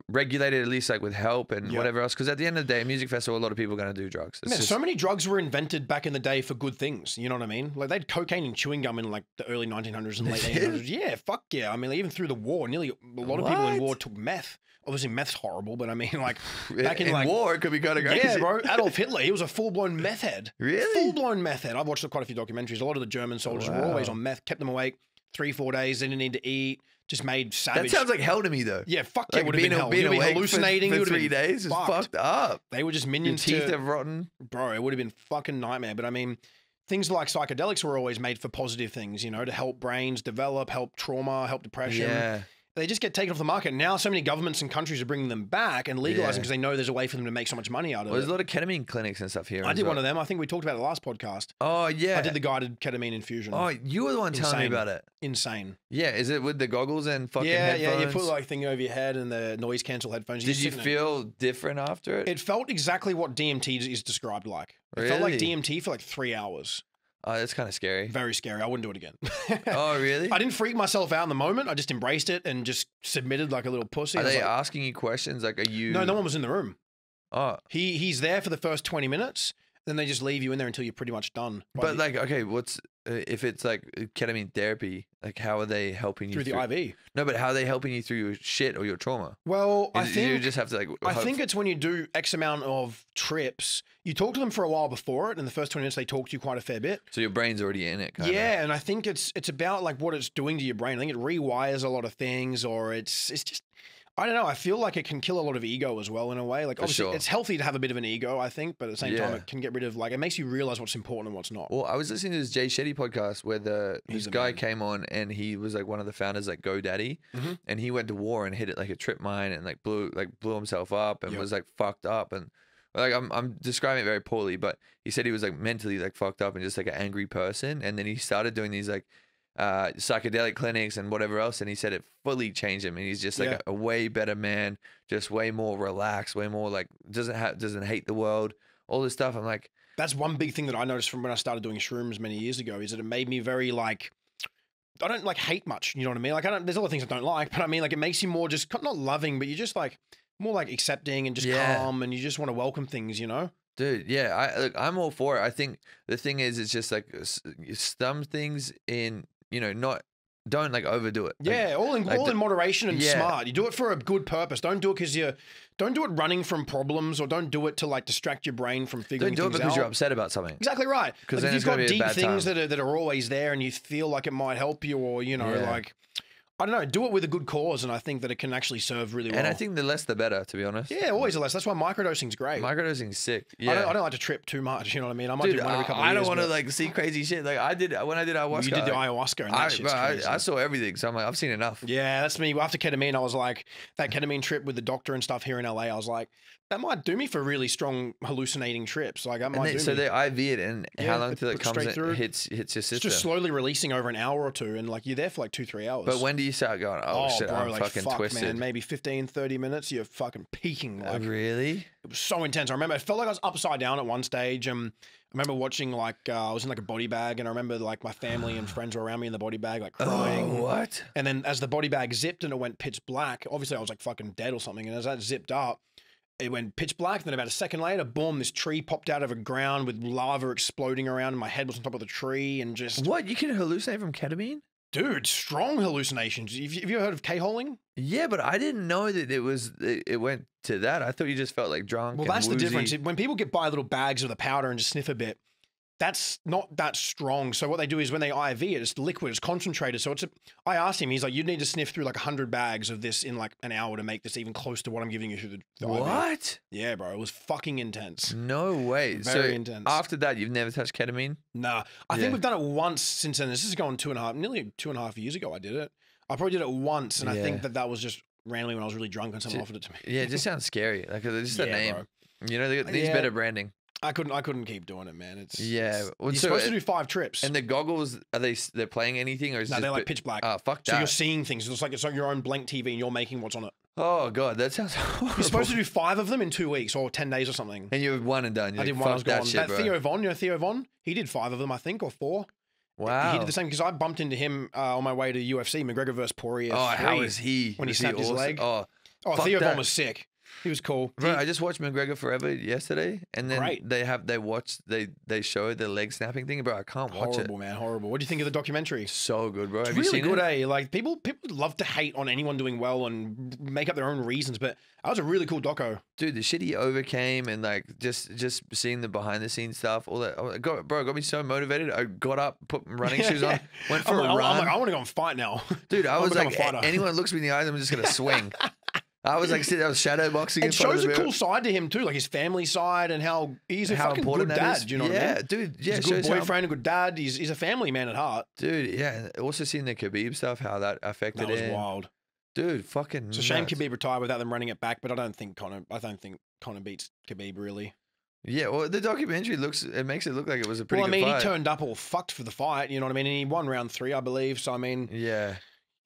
regulated at least like with help and whatever else. Because at the end of the day, a music festival, a lot of people are going to do drugs. Man, so many drugs were invented back in the day for good things. You know what I mean? Like they had cocaine and chewing gum in like the early 1900s and late 1800s. Yeah, fuck yeah. I mean, even through the war, nearly a lot of people in war took meth. Obviously, meth's horrible, but I mean, like back in like war, it could be kind of crazy. Yeah, bro. Adolf Hitler, he was a full-blown meth head. Really? Full-blown meth head. I've watched quite a few documentaries. A lot of the German soldiers were always on meth, kept them awake 3-4 days. They didn't need to eat. Just made savage. That sounds like hell to me, though. Yeah, fuck yeah, like would have been hell. Being awake hallucinating for 3 days is fucked up. They were just minions. Your teeth have rotten. Bro, it would have been fucking nightmare. But I mean, things like psychedelics were always made for positive things, you know, to help brains develop, help trauma, help depression. Yeah. They just get taken off the market. Now so many governments and countries are bringing them back and legalizing because they know there's a way for them to make so much money out of it. There's a lot of ketamine clinics and stuff here. I did one of them. I think we talked about it last podcast. Oh, yeah. I did the guided ketamine infusion. Oh, you were the one telling me about it. Insane. Yeah, is it with the goggles and fucking headphones? Yeah, you put like thing over your head and the noise cancel headphones. Did you feel different after it? It felt exactly what DMT is described like. It felt like DMT for like 3 hours. Oh, that's kind of scary. Very scary. I wouldn't do it again. Oh, really? I didn't freak myself out in the moment. I just embraced it and just submitted like a little pussy. Are they asking you questions? Like, are you... No, no one was in the room. Oh. He's there for the first 20 minutes. Then they just leave you in there until you're pretty much done. But like, okay, what's if it's like ketamine therapy? Like, how are they helping you through the IV? No, but how are they helping you through your shit or your trauma? Well, I think you just have to like. I think it's when you do X amount of trips, you talk to them for a while before it, and the first 20 minutes they talk to you quite a fair bit. So your brain's already in it. Yeah, and I think it's about like what it's doing to your brain. I think it rewires a lot of things, or it's just. I don't know. I feel like it can kill a lot of ego as well in a way. Like, obviously, it's healthy to have a bit of an ego, I think, but at the same time, it can get rid of like it makes you realize what's important and what's not. Well, I was listening to this Jay Shetty podcast where this guy came on and he was like one of the founders, like GoDaddy, and he went to war and hit it like a trip mine and like blew himself up and was like fucked up and like I'm describing it very poorly, but he said he was like mentally like fucked up and just like an angry person, and then he started doing these like psychedelic clinics and whatever else, and he said it fully changed him, and he's just like a way better man, just way more relaxed, way more like doesn't hate the world, all this stuff. I'm like, that's one big thing that I noticed from when I started doing shrooms many years ago is that it made me very like, I don't like hate much, you know what I mean? Like there's other things I don't like, but I mean like it makes you more just not loving, but you're just like more like accepting and just calm, and you just want to welcome things, you know? Dude, yeah, I'm all for it. I think the thing is, it's just like some things in, you know, don't like overdo it. Yeah, like, all in moderation and smart. You do it for a good purpose. Don't do it because don't do it running from problems, or don't do it to like distract your brain from figuring things out. Don't do it because you're upset about something. Exactly right. Because like, then if you've got deep things that are always there, and you feel like it might help you, or you know, like. I don't know, do it with a good cause, and I think that it can actually serve really well. And I think the less the better, to be honest. Yeah, always the less. That's why microdosing's great. Microdosing's sick. Yeah. I don't like to trip too much, you know what I mean? I might do one every couple of years. I don't want to like see crazy shit. Like I did when I did ayahuasca. You did the ayahuasca, and that shit's crazy. I saw everything, so I'm like, I've seen enough. Yeah, that's me. After ketamine, I was like, that ketamine trip with the doctor and stuff here in LA, I was like, that might do me for really strong hallucinating trips. Like that might do so me. they IV it, and how long till it comes and hits your system? It's just slowly releasing over an hour or two, and like you're there for like 2-3 hours. But when do you start going, oh shit, bro, I'm like, fucking twisted? Man, maybe 15-30 minutes, you're fucking peaking. Like, really? It was so intense. I remember it felt like I was upside down at one stage. I remember watching like I was in like a body bag, and I remember like my family and friends were around me in the body bag, like crying. Oh, what? And then as the body bag zipped and it went pitch black, obviously I was like fucking dead or something. And as that zipped up, it went pitch black. Then about a second later, boom, this tree popped out of the ground with lava exploding around, and my head was on top of the tree, and just what? You can hallucinate from ketamine? Dude, strong hallucinations. Have you ever heard of K-holing? Yeah, but I didn't know that it went to that. I thought you just felt like drunk. Well, that's the difference. When people buy little bags of the powder and just sniff a bit, that's not that strong. So what they do is when they IV it, it's liquid, it's concentrated. So I asked him, he's like, you'd need to sniff through like 100 bags of this in like an hour to make this even close to what I'm giving you through the IV. What? Yeah, bro. It was fucking intense. No way. Very intense. After that, you've never touched ketamine? Nah. I think we've done it once since then. This is going nearly 2.5 years ago I did it. I probably did it once, and I think that was just randomly when I was really drunk and someone offered it to me. Yeah, it just sounds scary. Like, it's just a name. Bro. You know, these better branding. I couldn't keep doing it, man. It's Yeah. Well, you're so supposed to do 5 trips. And the goggles, they're playing anything or is No, it they're just like pitch black. Oh, fuck So that. you're seeing things. It's like your own blank TV and you're making what's on it. Oh god, that sounds horrible. You're supposed to do 5 of them in 2 weeks or 10 days or something. And you're one and done. You're I did like, one. I was fuck that gone. shit, That bro. Theo Von, you know Theo Von? He did 5 of them, I think, or 4. Wow. He did the same because I bumped into him on my way to UFC, McGregor versus Poirier. Oh, 3, how is he? when he Was snapped his awesome? leg? Oh, Oh, fuck Theo that. Von was sick. He was cool. Bro, I just watched McGregor Forever yesterday, and then Great. they showed the leg snapping thing, bro. I can't watch Horrible, man. Horrible. What do you think of the documentary? it. So good, bro. It's Have you really seen good, it? eh? Like people love to hate on anyone doing well and make up their own reasons, but that was a really cool doco. Dude, the shit he overcame, and like just seeing the behind the scenes stuff, all that, got me so motivated. I got up, put my running shoes on, went for a run. I'm like, I want to go and fight now. Dude, I I'm was become like, a fighter. anyone that looks me in the eyes, I'm just gonna swing. I was like, I was shadow boxing. It in front of shows the a mirror. cool side to him too, like his family side and how he's a How fucking important good that dad. is. Do you know what I Yeah, mean? dude. Yeah, He's a good shows how- boyfriend, a good dad. He's a family man at heart. Dude, yeah. And also seeing the Khabib stuff, how that affected That was him. wild. Dude, fucking. It's a shame nuts. Khabib retired without them running it back, but I don't think Connor beats Khabib really. Yeah, well, the documentary makes it look like it was a pretty Well, I good mean, fight. he turned up all fucked for the fight. You know what I mean? And he won round 3, I believe. So I mean, Yeah,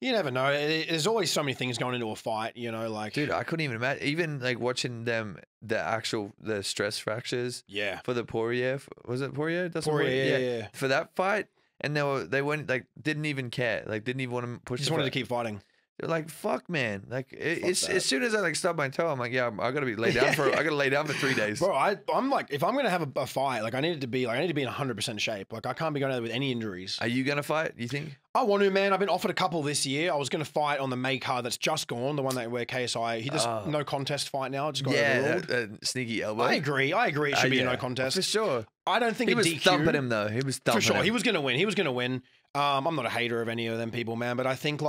you never know. There's always so many things going into a fight. You know, like dude, I couldn't even imagine. Even like watching them, the stress fractures yeah, for the Poirier. Was it Poirier? That's Poirier, yeah. For that fight, and they went like didn't even care, like didn't even want to push. Just the wanted to fight. keep fighting. They're like, fuck, man. Like, that. as soon as I like stub my toe, I'm like, yeah, I gotta be laid down I gotta lay down for 3 days. Bro, I'm like, if I'm gonna have a fight, like I need to be in 100% shape. Like I can't be going out there with any injuries. Are you gonna fight? You think? I want to, man. I've been offered a couple this year. I was gonna fight on the May card that's just gone, the one that where KSI. He just no contest fight now. It just got overruled. that sneaky elbow. I agree. It should be a yeah, no contest for sure. I don't think He a was DQ. thumping him though. He was thumping For sure. him. He was gonna win. I'm not a hater of any of them people, man, but I think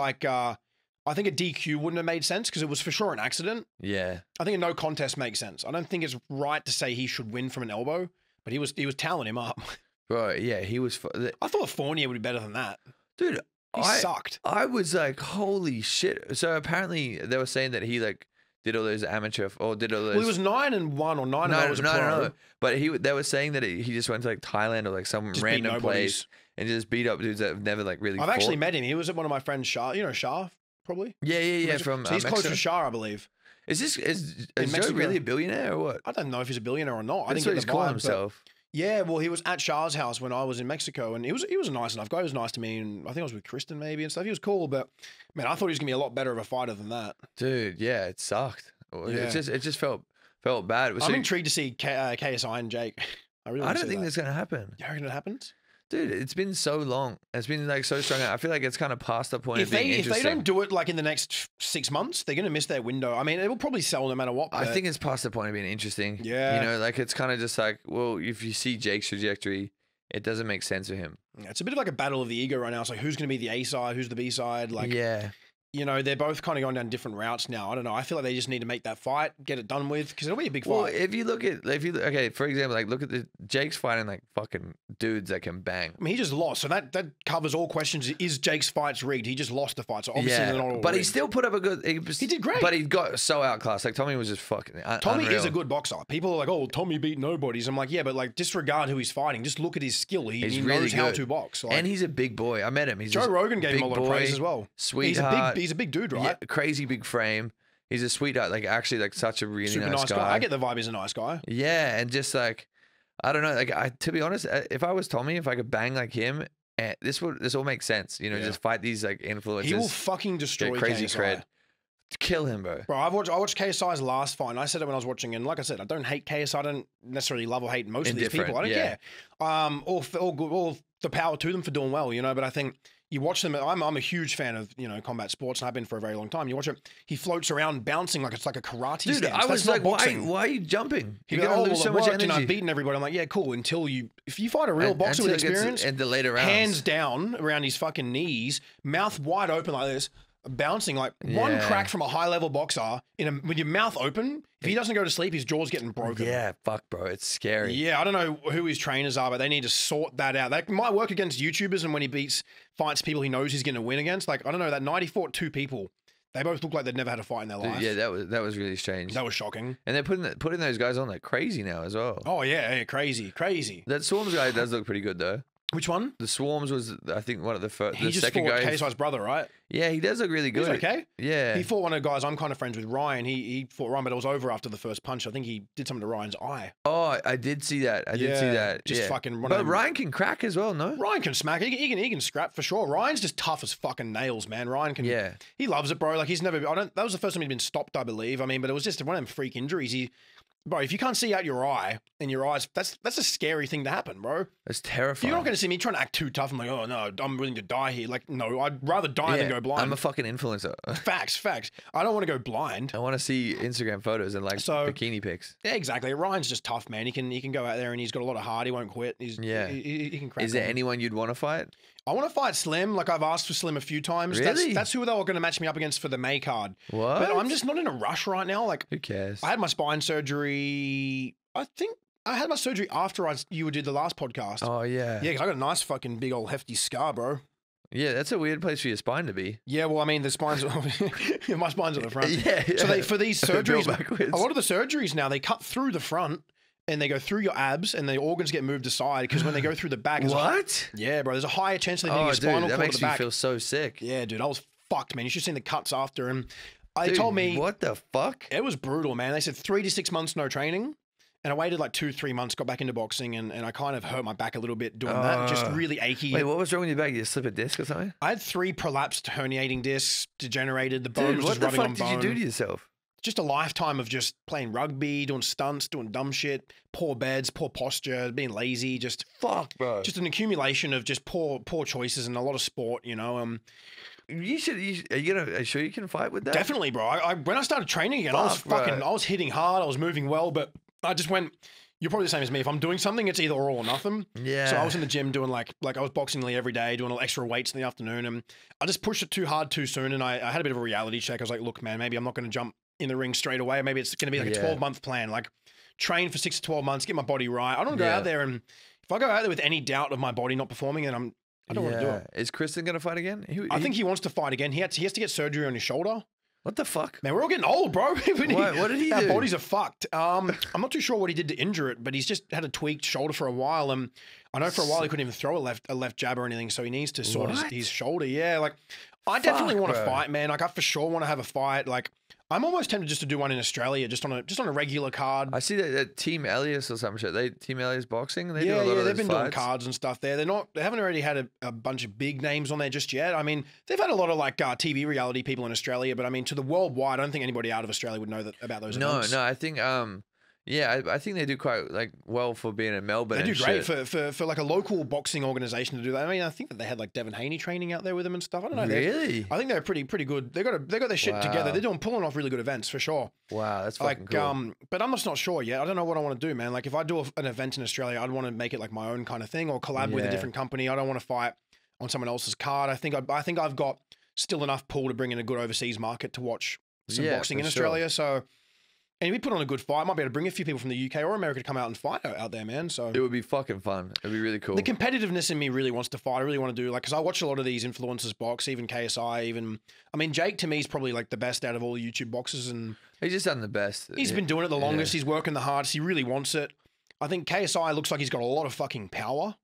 I think a DQ wouldn't have made sense because it was for sure an accident. Yeah. I think a no contest makes sense. I don't think it's right to say he should win from an elbow, but he was tallying him up. Bro, yeah, he was. I thought Fournier would be better than that. Dude, He sucked. I was like, holy shit. So apparently they were saying that he like did all those amateur or did all those. Well, he was 9-1 or 9-0 as a pro. No. But they were saying that he just went to like Thailand or like some Just beat random nobodies. place and just beat up dudes that have never like really. I've actually fought. met him. He was at one of my friends, Shah. You know Shah, probably? Yeah. From So he's close Mexico. to Shah, I believe. Is Joe Mexico. really a billionaire or what? I don't know if he's a billionaire or not. I That's didn't what get he's the calling vibe, but- himself. Yeah, well, he was at Shah's house when I was in Mexico, and he was a nice enough guy. He was nice to me, and I think I was with Kristen maybe and stuff. He was cool, but man, I thought he was gonna be a lot better of a fighter than that. Dude, yeah, it sucked. Yeah. It just felt bad. So I'm intrigued to see KSI and Jake. I really. I want to don't see think that. that's gonna happen. You reckon it happens? Dude, it's been so long. It's been like so strong. I feel like it's kind of past the point If of being they interesting. don't do it like in the next 6 months, they're gonna miss their window. I mean, it will probably sell no matter what. I but- think it's past the point of being interesting. Yeah. You know, like it's kind of just like, well, if you see Jake's trajectory, it doesn't make sense for him. Yeah, it's a bit of like a battle of the ego right now. It's like who's going to be the A side, who's the B side. Like, yeah. you know, they're both kind of going down different routes now. I don't know. I feel like they just need to make that fight, get it done with, because it'll be a big fight. Well, okay, for example, like look at Jake's fighting like fucking dudes that can bang. I mean, he just lost, so that covers all questions. Is Jake's fights rigged? He just lost the fight, so obviously they're not all but he rigged. still put up a good. He did great. but he got so outclassed. Like Tommy was just fucking. Tommy unreal. is a good boxer. People are like, "Oh, Tommy beat nobodies." I'm like, yeah, but like disregard who he's fighting. Just look at his skill. He really knows how good. to box. Like, And he's a big boy. I met him. He's Joe just Rogan gave him a big lot of praise boy, as well. Sweetheart. He's a big dude, right? Yeah, crazy big frame. He's a sweetheart. Like actually, like such a really Super nice guy. I get the vibe he's a nice guy. Yeah, and just like I don't know. Like to be honest, if I was Tommy, if I could bang like him, this all makes sense. You know, Yeah. just fight these like influencers. He will fucking destroy get crazy KSI. cred. Kill him, bro. Bro, I watched KSI's last fight, and I said it when I was watching, and like I said, I don't hate KSI. I don't necessarily love or hate most of these people. I don't Indifferent, care. All good, all the power to them for doing well, you know. But I think you watch them. I'm a huge fan of combat sports, and I've been for a very long time. You watch it, he floats around bouncing like it's like a karate Dude, stance. I That's was not like, boxing. why are you jumping? He'd You're be like, gonna oh, lose so well, much it worked, and I've energy. beaten everybody. I'm like, yeah, cool. If you fight a real boxer with Until it gets experience, in the later rounds. hands down around his fucking knees, mouth wide open like this, bouncing like one Yeah. crack from a high level boxer with your mouth open. If he doesn't go to sleep, his jaw's getting broken. Yeah, fuck, bro. It's scary. Yeah, I don't know who his trainers are, but they need to sort that out. That might work against YouTubers and when he fights people he knows he's going to win against. Like, I don't know, that night he fought 2 people They both look like they'd never had a fight in their life. Yeah, that was really strange. That was shocking. And they're putting those guys on like crazy now as well. Oh yeah, crazy. That Swarms guy does look pretty good though. Which one? The Swarms was, I think, one of the first. He the just second fought guy. KSI's brother, right? Yeah, he does look really good. He's okay. Yeah. He fought one of the guys I'm kind of friends with, Ryan. He fought Ryan, but it was over after the first punch. I think he did something to Ryan's eye. Oh, I did see that. I did see that. Just yeah. fucking. But Ryan can crack as well, no? Ryan can smack. He can scrap for sure. Ryan's just tough as fucking nails, man. Ryan can. Yeah. He loves it, bro. Like he's never. That was the first time he'd been stopped, I believe. I mean, but it was just one of them freak injuries. Bro, if you can't see out your eye and your eyes, that's a scary thing to happen, bro. That's terrifying. You're not going to see me trying to act too tough. I'm like, oh no, I'm willing to die here. Like, no, I'd rather die than go blind. I'm a fucking influencer. Facts. I don't want to go blind. I want to see Instagram photos and like bikini pics. Yeah, exactly. Ryan's just tough, man. He can go out there and he's got a lot of heart. He won't quit. He can crack. Is there anyone you'd want to fight? I want to fight Slim. Like I've asked for Slim a few times. Really? That's who they were going to match me up against for the May card. What? But I'm just not in a rush right now. Like, who cares? I had my spine surgery. I think I had my surgery after you did the last podcast. Oh yeah. Yeah, because I got a nice fucking big old hefty scar, bro. Yeah, that's a weird place for your spine to be. Yeah, well, I mean, the spine's my spine's at the front. Yeah. So for these surgeries, a lot of the surgeries now they cut through the front. And they go through your abs, and the organs get moved aside because when they go through the back, yeah, bro, there's a higher chance they hitting your spinal cord. That makes at the back. me feel so sick. Yeah, dude, I was fucked, man. You should have seen the cuts after, and they told me what the fuck. It was brutal, man. They said 3 to 6 months no training, and I waited like 2-3 months, got back into boxing, and I kind of hurt my back a little bit doing that. Just really achy. Wait, what was wrong with your back? Did you slip a disc or something? I had 3 prolapsed herniating discs, degenerated. The bone was just rubbing on bone. What the fuck did you do to yourself? Just a lifetime of just playing rugby, doing stunts, doing dumb shit, poor beds, poor posture, being lazy, just fuck, bro. Just an accumulation of just poor choices and a lot of sport, you know. Are you sure you can fight with that? Definitely, bro. When I started training again, I was hitting hard, I was moving well, but I just went. You're probably the same as me. If I'm doing something, it's either all or nothing. Yeah. So I was in the gym doing like I was boxing nearly every day, doing extra weights in the afternoon, and I just pushed it too hard too soon, and I had a bit of a reality check. I was like, look, man, maybe I'm not going to jump in the ring straight away. Maybe it's going to be like a 12-month plan, like train for 6 to 12 months, get my body right. I don't want to go out there, and if I go out there with any doubt of my body not performing, then I don't want to do it. Is Kristen going to fight again? I think he wants to fight again. He has to get surgery on his shoulder. What the fuck? Man, we're all getting old, bro. What did he do? Our bodies are fucked. I'm not too sure what he did to injure it, but he's just had a tweaked shoulder for a while. And I know for a while he couldn't even throw a left jab or anything, so he needs to sort his shoulder. Yeah, like I definitely want to fight, man. Like I for sure want to have a fight. Like I'm almost tempted just to do one in Australia, just on a regular card. I see that Team Elias or some shit. Team Elias Boxing. They do a lot of they've been fights. doing cards and stuff there. They haven't already had a bunch of big names on there just yet. I mean, they've had a lot of like TV reality people in Australia, but I mean, to the worldwide, I don't think anybody out of Australia would know about those events. No, I think I think they do quite well for being in Melbourne. They do great for like a local boxing organization to do that. I mean, I think that they had like Devin Haney training out there with them and stuff. I don't know. Really? I think they're pretty good. They got their shit together. They're pulling off really good events for sure. Wow, that's fucking cool. But I'm just not sure yet. I don't know what I want to do, man. Like if I do an event in Australia, I'd want to make it like my own kind of thing or collab with a different company. I don't want to fight on someone else's card. I think I've got still enough pull to bring in a good overseas market to watch some boxing in Australia. So. And we put on a good fight. Might be able to bring a few people from the UK or America to come out and fight out there, man. So it would be fucking fun. It'd be really cool. The competitiveness in me really wants to fight. I really want to do because I watch a lot of these influencers box, even KSI, Jake to me is probably like the best out of all the YouTube boxers, and he's just done the best. He's been doing it the longest. He's working the hardest. He really wants it. I think KSI looks like he's got a lot of fucking power,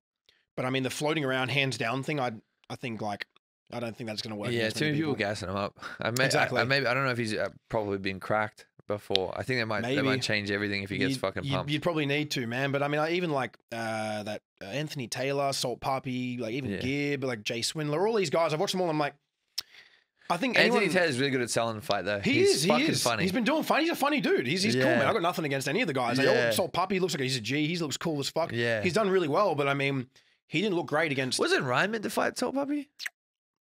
but I mean the floating around hands down thing. I think like. I don't think that's going to work. Yeah, too many people gassing him up. Exactly. I don't know if he's probably been cracked before. I think that might change everything if he gets fucking pumped. You'd probably need to, man. But I mean, even like that Anthony Taylor, Salt Puppy, like even Gibb, like Jay Swindler, all these guys. I've watched them all. I'm like, I think Anthony Taylor's really good at selling the fight, though. He's fucking funny. He's been doing funny. He's a funny dude. He's cool, man. I've got nothing against any of the guys. Like, Salt Puppy looks like he's a G. He looks cool as fuck. Yeah. He's done really well, but I mean, he didn't look great against. Wasn't Ryan meant to fight Salt Puppy?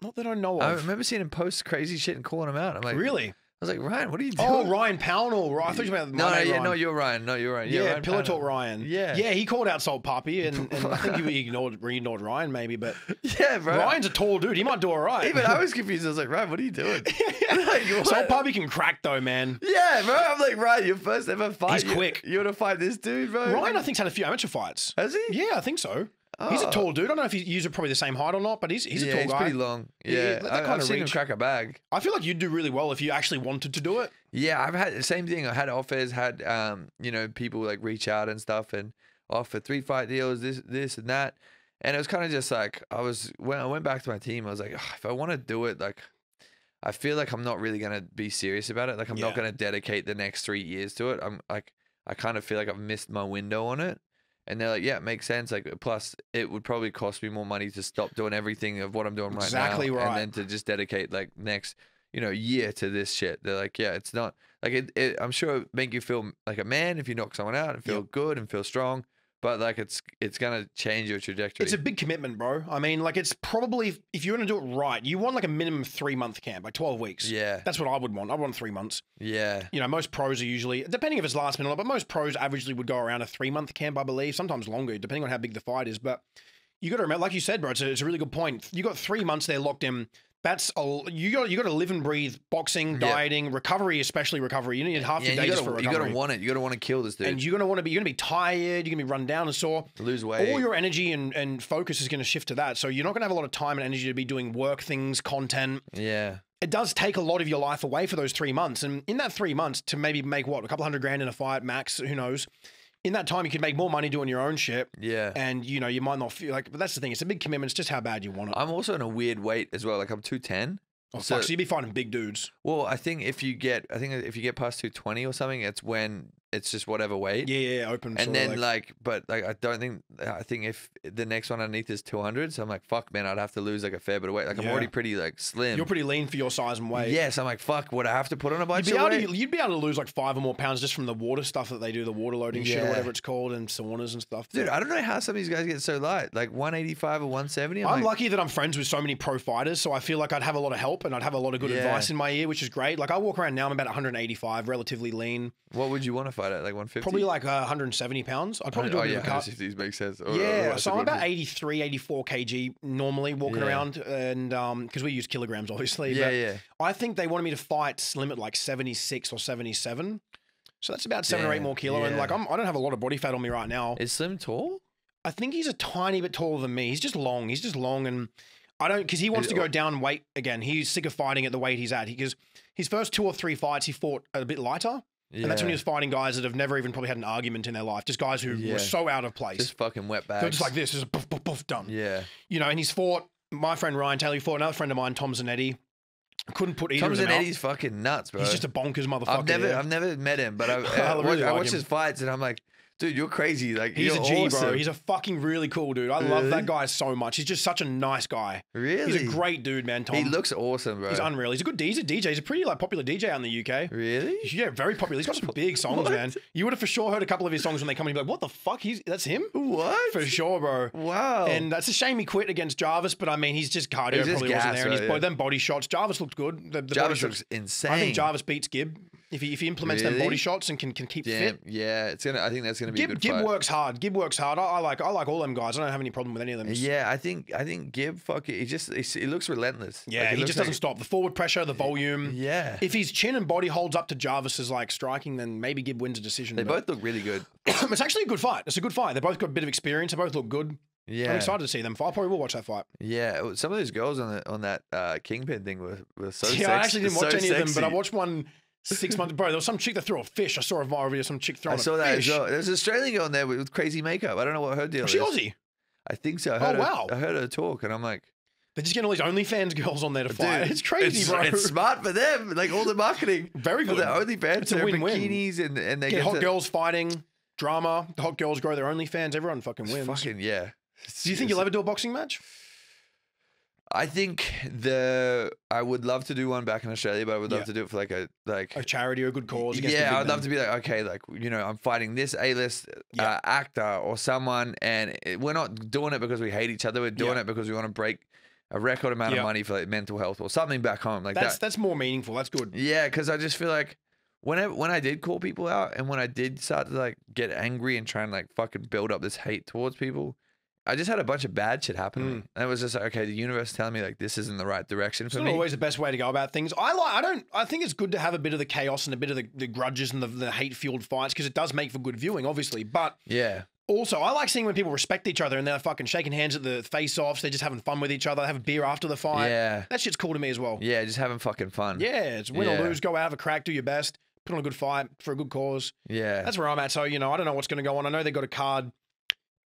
Not that I know of. I remember seeing him post crazy shit and calling him out. I'm like, really? I was like, Ryan, what are you doing? Oh, Ryan Pownell. I thought you were about Ryan. No, you're Ryan. No, you're Ryan. Yeah, Pillow Talk Ryan. Yeah. Yeah, he called out Salt Puppy, and I think he ignored Ryan maybe, but yeah, bro. Ryan's a tall dude. He might do all right. Even I was confused. I was like, Ryan, what are you doing? Like, Salt Puppy can crack though, man. Yeah, bro. I'm like, Ryan, your first ever fight. He's quick. You want to fight this dude, bro? Ryan, I think's had a few amateur fights. Has he? Yeah, I think so. He's a tall dude. I don't know if you are probably the same height or not, but he's a tall guy. He's pretty long. Yeah, I've seen him crack a bag. I feel like you'd do really well if you actually wanted to do it. Yeah, I've had the same thing. I had offers, had people like reach out and stuff and offer 3-fight deals, this and that. And it was kind of just like when I went back to my team, I was like, if I want to do it, like I feel like I'm not really gonna be serious about it. Like I'm not gonna dedicate the next 3 years to it. I'm like, I kind of feel like I've missed my window on it. And they're like, yeah, it makes sense. Like, plus, it would probably cost me more money to stop doing everything of what I'm doing right now. Exactly right. And then to just dedicate like next, year to this shit. They're like, yeah, it's not like it. I'm sure it make you feel like a man if you knock someone out and feel good and feel strong. But like it's gonna change your trajectory. It's a big commitment, bro. I mean, like it's probably if you're gonna do it right, you want like a minimum 3-month camp, like 12 weeks. Yeah, that's what I would want. I want 3 months. Yeah, most pros are usually depending if it's last minute or not, but most pros averagely would go around a 3-month camp, I believe. Sometimes longer, depending on how big the fight is. But you got to remember, like you said, bro, it's a really good point. You got 3 months there locked in. You got to live and breathe boxing, dieting, recovery, especially recovery. You need half your days for recovery. You got to want it. You got to want to kill this dude. And you're gonna be tired. You're gonna be run down and sore. Lose weight. All your energy and focus is gonna shift to that. So you're not gonna have a lot of time and energy to be doing work things, content. Yeah. It does take a lot of your life away for those 3 months. And in that 3 months, to maybe make a couple $100,000 in a fight max, who knows? In that time, you could make more money doing your own shit. Yeah. And, you might not feel like, but that's the thing. It's a big commitment. It's just how bad you want it. I'm also in a weird weight as well. Like I'm 210. Oh, fuck. So you'd be fighting big dudes. Well, I think if you get past 220 or something, it's when it's just whatever weight. Yeah, open. And then I think if the next one underneath is 200, so I'm like, fuck, man, I'd have to lose like a fair bit of weight. Like I'm already pretty like slim. You're pretty lean for your size and weight. Yes, I'm like, fuck, would I have to put on a bunch of weight? You'd be able to lose like 5 or more pounds just from the water stuff that they do, the water loading shit or whatever it's called, and saunas and stuff. Dude, I don't know how some of these guys get so light, like 185 or 170. I'm lucky that I'm friends with so many pro fighters, so I feel like I'd have a lot of help and I'd have a lot of good advice in my ear, which is great. Like I walk around now, I'm about 185, relatively lean. What would you want to fight at? Like 150? Probably like 170 pounds. I'd probably do a bit of a cut. 160s makes sense. So I'm about 83, 84 kg normally walking around, and because we use kilograms, obviously. Yeah. I think they wanted me to fight slim at like 76 or 77. So that's about 7 or 8 more kilo. And like I don't have a lot of body fat on me right now. Is Slim tall? I think he's a tiny bit taller than me. He's just long, and because he wants to go down weight again. He's sick of fighting at the weight he's at. Because his first 2 or 3 fights, he fought a bit lighter. Yeah. And that's when he was fighting guys that have never even probably had an argument in their life. Just guys who were so out of place. Just fucking wet bags. They're just like this, just poof, poof, poof, done. Yeah. And he's fought my friend Ryan Taylor. He fought another friend of mine, Tom Zanetti. I couldn't put either of them out. Tom Zanetti's fucking nuts, bro. He's just a bonkers motherfucker. I've never met him, but I watch his fights and I'm like, dude, you're crazy. Like he's a G, awesome. bro. He's a fucking really cool dude. I love that guy so much. He's just such a nice guy. Really? He's a great dude, man, Tom. He looks awesome, bro. He's unreal. He's a good DJ. He's a pretty popular DJ out in the UK. Really? Yeah, very popular. He's got some big songs, man. You would have for sure heard a couple of his songs when they come in. You'd be like, what the fuck? That's him? What? For sure, bro. Wow. And that's a shame he quit against Jarvis, but I mean, he's just cardio probably wasn't there. And he's them body shots. Jarvis looked good. Jarvis looks insane. I think Jarvis beats Gibb. If he implements them body shots and can keep fit. Yeah, I think that's gonna be a good fight. Gibb works hard. I like all them guys. I don't have any problem with any of them. Yeah, I think Gibb, he looks relentless. Yeah, like, he just doesn't stop. The forward pressure, the volume. Yeah. If his chin and body holds up to Jarvis's like striking, then maybe Gibb wins a decision. They both look really good. It's actually a good fight. It's a good fight. They both got a bit of experience. They both look good. Yeah, I'm excited to see them fight. I probably will watch that fight. Yeah, some of those girls on that Kingpin thing were so sexy. I actually didn't watch any of them, but I watched one 6 months. Bro, there was some chick that threw a fish. I saw a viral video of some chick throwing a fish. I saw that as well. There's an Australian girl in there with crazy makeup. I don't know what her deal is. Is she Aussie? I think so. I heard her talk, and I'm like, they're just getting all these OnlyFans girls on there to fight. Dude, it's crazy, bro. It's smart for them. Like all the marketing. Very good. For the OnlyFans. It's a win-win. Bikinis and they get hot girls fighting, drama. The hot girls grow their OnlyFans. Everyone fucking wins. Fucking yeah. Do you think you'll ever do a boxing match? I think I would love to do one back in Australia, but I would love to do it for like a charity or a good cause. Yeah, I'd love to be like, okay, like I'm fighting this A-list actor or someone, and we're not doing it because we hate each other. We're doing it because we want to break a record amount of money for like mental health or something back home. Like that's more meaningful. That's good. Yeah, because I just feel like when I did call people out and when I did start to like get angry and try and like fucking build up this hate towards people, I just had a bunch of bad shit happen to me. And it was just like, okay, the universe telling me like this isn't the right direction for me. It's not always the best way to go about things. I think it's good to have a bit of the chaos and a bit of the grudges and the hate-fueled fights because it does make for good viewing, obviously. But Also, I like seeing when people respect each other and they're fucking shaking hands at the face-offs. They're just having fun with each other. They have a beer after the fight. Yeah. That shit's cool to me as well. Yeah, just having fucking fun. Yeah, it's win or lose. Go out, have a crack, do your best. Put on a good fight for a good cause. Yeah. That's where I'm at. So, you know, I don't know what's going to go on. I know they got a card.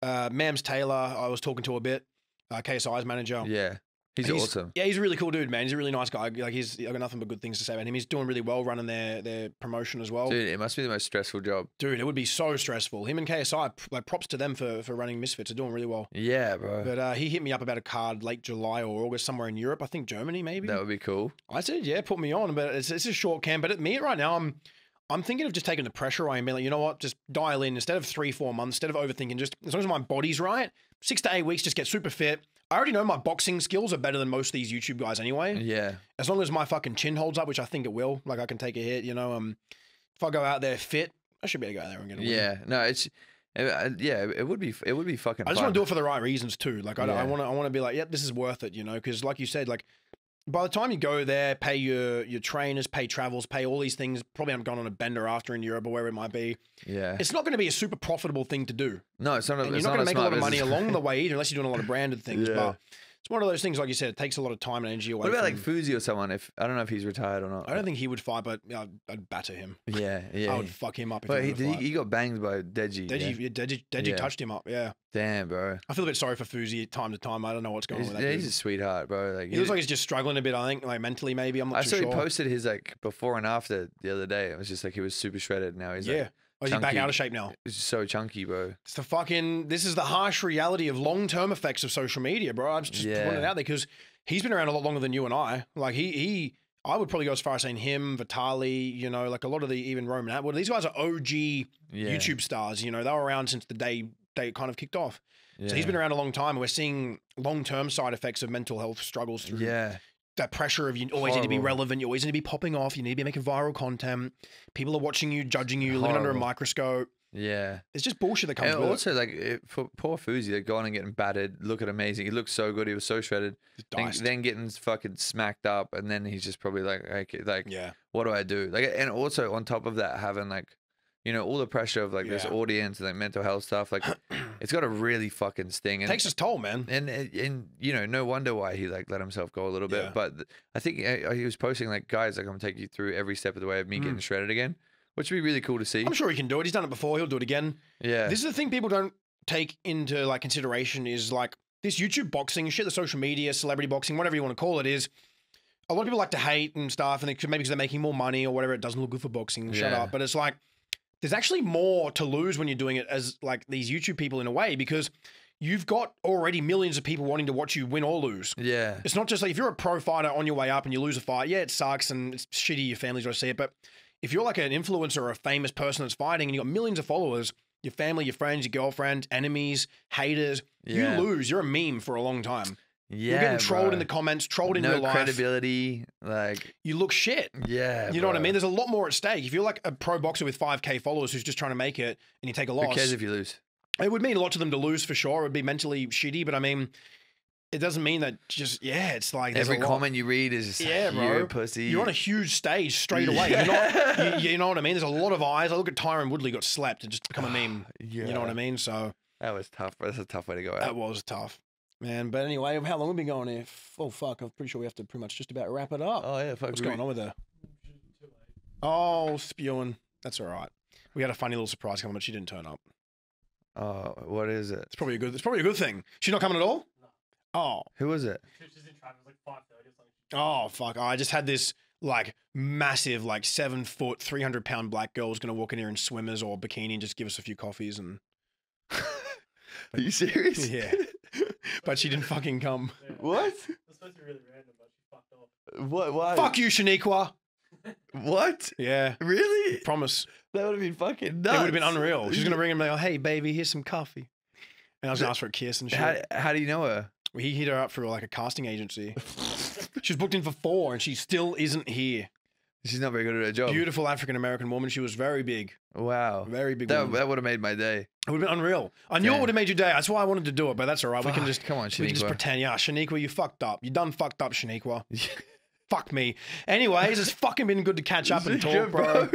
Mams Taylor, I was talking to a bit. KSI's manager. Yeah. He's awesome. Yeah, he's a really cool dude, man. He's a really nice guy. Like I got nothing but good things to say about him. He's doing really well running their promotion as well. Dude, it must be the most stressful job. Dude, it would be so stressful. Him and KSI, like props to them for running Misfits. They're doing really well. Yeah, bro. But he hit me up about a card late July or August somewhere in Europe. I think Germany maybe. That would be cool. I said, yeah, put me on. But it's a short camp. But at me right now, I'm thinking of just taking the pressure away and being like, you know what, just dial in instead of 3-4 months, instead of overthinking, just as long as my body's right, 6 to 8 weeks, just get super fit. I already know my boxing skills are better than most of these YouTube guys anyway. Yeah. As long as my fucking chin holds up, which I think it will, like I can take a hit, you know. If I go out there fit, I should be able to go out there and get a win. Yeah. No, it would be fucking I just fun. want to do it for the right reasons too. Like I want to be like, yep, this is worth it, you know, because like you said, like by the time you go there, pay your trainers, pay travels, pay all these things, probably haven't gone on a bender after in Europe or wherever it might be. Yeah. It's not going to be a super profitable thing to do. No, it's not. And you're not going to make a lot of money along the way either, unless you're doing a lot of branded things. Yeah. But it's one of those things, like you said, it takes a lot of time and energy away. What about like from, Fuzi or someone? I don't know if he's retired or not. I don't think he would fight, but I'd batter him. Yeah. I would fuck him up. If But he he got banged by Deji. Deji touched him up. Yeah. Damn, bro. I feel a bit sorry for Fuzi time to time. I don't know what's going on with that. He's a sweetheart, bro. Like he looks like he's just struggling a bit. I think, like mentally, maybe. I'm not too sure. I saw he posted his like before and after the other day. It was just like he was super shredded. Now he's like, is he back out of shape now? He's so chunky, bro. It's this is the harsh reality of long-term effects of social media, bro. I'm just putting it out there because he's been around a lot longer than you and I. Like I would probably go as far as saying him, Vitaly, you know, like a lot of even Roman Atwood. These guys are OG YouTube stars, you know. They were around since the day they kind of kicked off. Yeah. So he's been around a long time. And we're seeing long-term side effects of mental health struggles through that pressure of you always need to be relevant. You always need to be popping off. You need to be making viral content. People are watching you, judging you, living under a microscope. Yeah. It's just bullshit that comes with it. And also, like, for poor Fuzi, like, going and getting battered, looking amazing. He looked so good. He was so shredded. Then getting fucking smacked up. And then he's just probably like, what do I do? Like, and also on top of that, having like, you know, all the pressure of like this audience and like mental health stuff, like it's got to really fucking sting. And, it takes its toll, man. And you know, no wonder why he like let himself go a little bit. But I think he was posting like, guys, like I'm gonna take you through every step of the way of me getting shredded again, which would be really cool to see. I'm sure he can do it. He's done it before. He'll do it again. Yeah. This is the thing people don't take into like consideration is like this YouTube boxing shit, the social media, celebrity boxing, whatever you want to call it, is a lot of people like to hate and stuff, and maybe because they're making more money or whatever. It doesn't look good for boxing. Shut up. But it's like, there's actually more to lose when you're doing it as like these YouTube people in a way, because you've got already millions of people wanting to watch you win or lose. Yeah. It's not just like if you're a pro fighter on your way up and you lose a fight, it sucks and it's shitty, your family's got to see it. But if you're like an influencer or a famous person that's fighting and you've got millions of followers, your family, your friends, your girlfriend, enemies, haters, you lose. You're a meme for a long time. Yeah, you're getting trolled in the comments, trolled in real life. No credibility, like you look shit. Yeah, you know what I mean. There's a lot more at stake. If you're like a pro boxer with 5K followers who's just trying to make it, and you take a loss, who cares if you lose? It would mean a lot to them to lose for sure. It would be mentally shitty, but I mean, it doesn't mean that just it's like every comment you read is just bro, you're a pussy. You're on a huge stage straight away. You're not, you know what I mean. There's a lot of eyes. I look at Tyron Woodley got slapped and just become a meme. You know what I mean. So that was tough. That's a tough way to go out. That was tough. Man, but anyway, how long have we been going here? Oh, fuck, I'm pretty sure we have to pretty much just about wrap it up. Oh, yeah, fuck. What's going on with her? Oh, spewing. That's all right. We had a funny little surprise coming, but she didn't turn up. Oh, what is it? It's probably a good thing. She's not coming at all? No. Oh. Who was it? She's in Travis, like 5:30 or something. Oh, fuck. I just had this, like, massive, like, 7-foot, 300-pound black girl was going to walk in here in swimmers or bikini and just give us a few coffees and... Are you serious? Yeah. But she didn't fucking come. Yeah. What? It was supposed to be really random, but she fucked off. What? Why? Fuck you, Shaniqua. What? Yeah. Really? Promise. That would have been fucking nuts. It would have been unreal. She's going to ring him and be like, hey, baby, here's some coffee. And I was going to ask for a kiss and shit. How do you know her? He hit her up for like a casting agency. She was booked in for 4 and she still isn't here. She's not very good at her job. Beautiful African-American woman. She was very big. Wow. Very big woman. That would have made my day. It would have been unreal. I knew it would have made your day. That's why I wanted to do it, but that's all right. Fuck. We can just come on, Shaniqua. We can just pretend, Shaniqua, you fucked up. You done fucked up, Shaniqua. Fuck me. Anyways, it's fucking been good to catch up and talk, bro.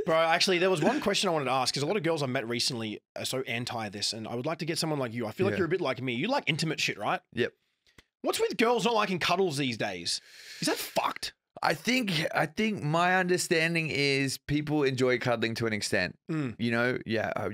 Bro, actually, there was one question I wanted to ask because a lot of girls I've met recently are so anti this, and I would like to get someone like you. I feel like you're a bit like me. You like intimate shit, right? Yep. What's with girls not liking cuddles these days? Is that fucked? I think my understanding is people enjoy cuddling to an extent. You know,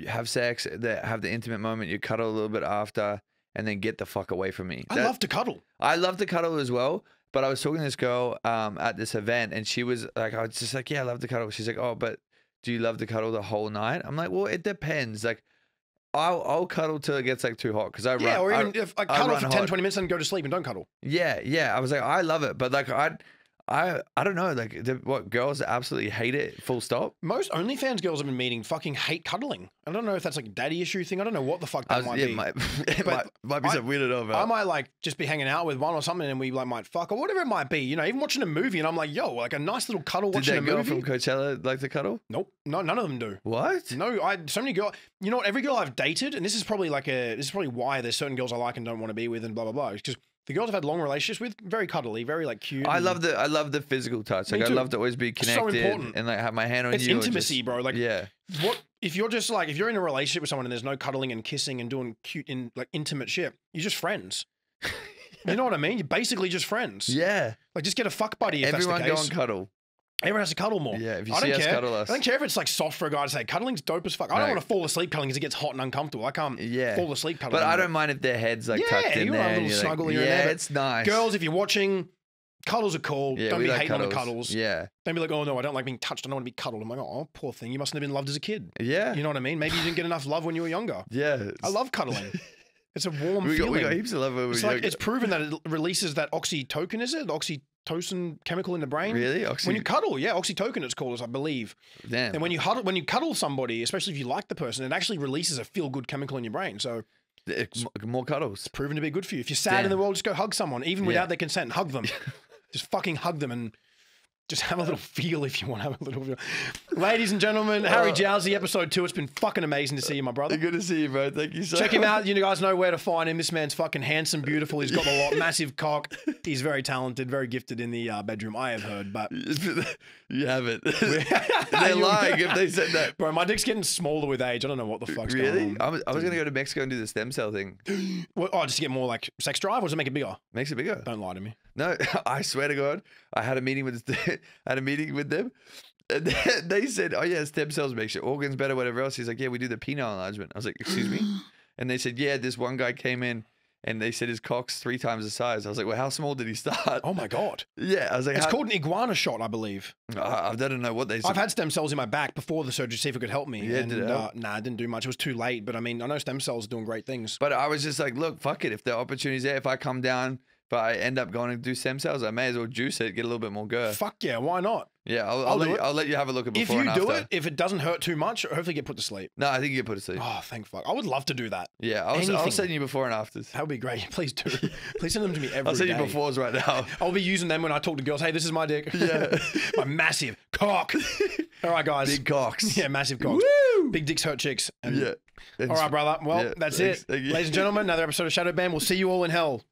have sex, have the intimate moment, you cuddle a little bit after, and then get the fuck away from me. I love to cuddle. I love to cuddle as well. But I was talking to this girl at this event, and she was like, I was just like, yeah, I love to cuddle. She's like, oh, but do you love to cuddle the whole night? I'm like, well, it depends. Like, I'll cuddle till it gets like too hot because I run. Yeah, or even if I cuddle for 10, 20 minutes and go to sleep and don't cuddle. Yeah. I was like, I love it, but like I don't know, like what girls absolutely hate it, full stop. Most OnlyFans girls I've been meeting fucking hate cuddling. I don't know if that's like a daddy issue thing. I don't know what the fuck that might be. It might be something weird to know about. I might like just be hanging out with one or something and we like might fuck or whatever it might be. You know, even watching a movie and I'm like, yo, like a nice little cuddle watching a movie. Did that girl from Coachella like to cuddle? Nope. No, none of them do. What? No, so many girls. You know what? Every girl I've dated, and this is probably why there's certain girls I like and don't want to be with and blah, blah, blah. Because the girls I've had long relationships with, very cuddly, very like cute. I love the physical touch. Like I love to always be connected so important. And like have my hand on it's you. It's intimacy, bro. Like what if you're just like if you're in a relationship with someone and there's no cuddling and kissing and doing cute and like intimate shit, you're just friends. You know what I mean? You're basically just friends. Yeah. Like just get a fuck buddy if everyone that's the case. Go and cuddle. Everyone has to cuddle more. Yeah, if you see us, cuddle us. I don't care if it's like soft for a guy to say cuddling's dope as fuck. I don't want to fall asleep cuddling because it gets hot and uncomfortable. I can't fall asleep cuddling. But I don't mind if their heads like tucked in there. Yeah, a little snuggle here and there. Yeah, it's nice. Girls, if you're watching, cuddles are cool. Yeah, don't be like hating on the cuddles. Yeah. Don't be like, oh no, I don't like being touched. I don't want to be cuddled. I'm like, oh, poor thing. You mustn't have been loved as a kid. Yeah. You know what I mean? Maybe you didn't get enough love when you were younger. Yeah. I love cuddling. It's a warm feeling. We got heaps of love when we were younger. It's proven that it releases that oxytocin, is it? The oxytocin chemical in the brain. Really? When you cuddle, oxytocin it's called, I believe. Damn. And when you cuddle somebody, especially if you like the person, it actually releases a feel-good chemical in your brain. So more cuddles. It's proven to be good for you. If you're sad in the world, just go hug someone, even without their consent. Hug them. Just fucking hug them and just have a little feel if you want to have a little feel. Ladies and gentlemen, Harry Jowsey, episode 2. It's been fucking amazing to see you, my brother. Good to see you, bro. Thank you so much. Check him out. You guys know where to find him. This man's fucking handsome, beautiful. He's got a lot, massive cock. He's very talented, very gifted in the bedroom, I have heard, but... You haven't. They're lying if they said that. Bro, my dick's getting smaller with age. I don't know what the fuck's going on. I was going to go to Mexico and do the stem cell thing. Just to get more like sex drive, or does it make it bigger? Makes it bigger. Don't lie to me. No, I swear to God, I had a meeting with them, and they said, "Oh yeah, stem cells makes your organs better, whatever else." He's like, "Yeah, we do the penile enlargement." I was like, "Excuse me," and they said, "Yeah, this one guy came in." And they said his cock's 3 times the size. I was like, well, how small did he start? Oh, my God. Yeah. I was like, it's called an iguana shot, I believe. I don't know what they said. I've had stem cells in my back before the surgery to see if it could help me. Yeah, and, did it help? Nah, it didn't do much. It was too late. But I mean, I know stem cells are doing great things. But I was just like, look, fuck it. If the opportunity's there, if I come down, if I end up going to do stem cells, I may as well juice it, get a little bit more girth. Fuck yeah, why not? Yeah, I'll let you have a look at before and after. If you do it, if it doesn't hurt too much, hopefully get put to sleep. No, I think you get put to sleep. Oh, thank fuck. I would love to do that. Yeah, I'll send you before and afters. That would be great. Please do. Please send them to me every day. I'll send you befores right now. I'll be using them when I talk to girls. Hey, this is my dick. Yeah. My massive cock. All right, guys. Big cocks. Yeah, massive cocks. Woo! Big dicks hurt chicks. And yeah. All right, brother. Well, that's thanks. it. Ladies and gentlemen, another episode of Shadow Band. We'll see you all in hell.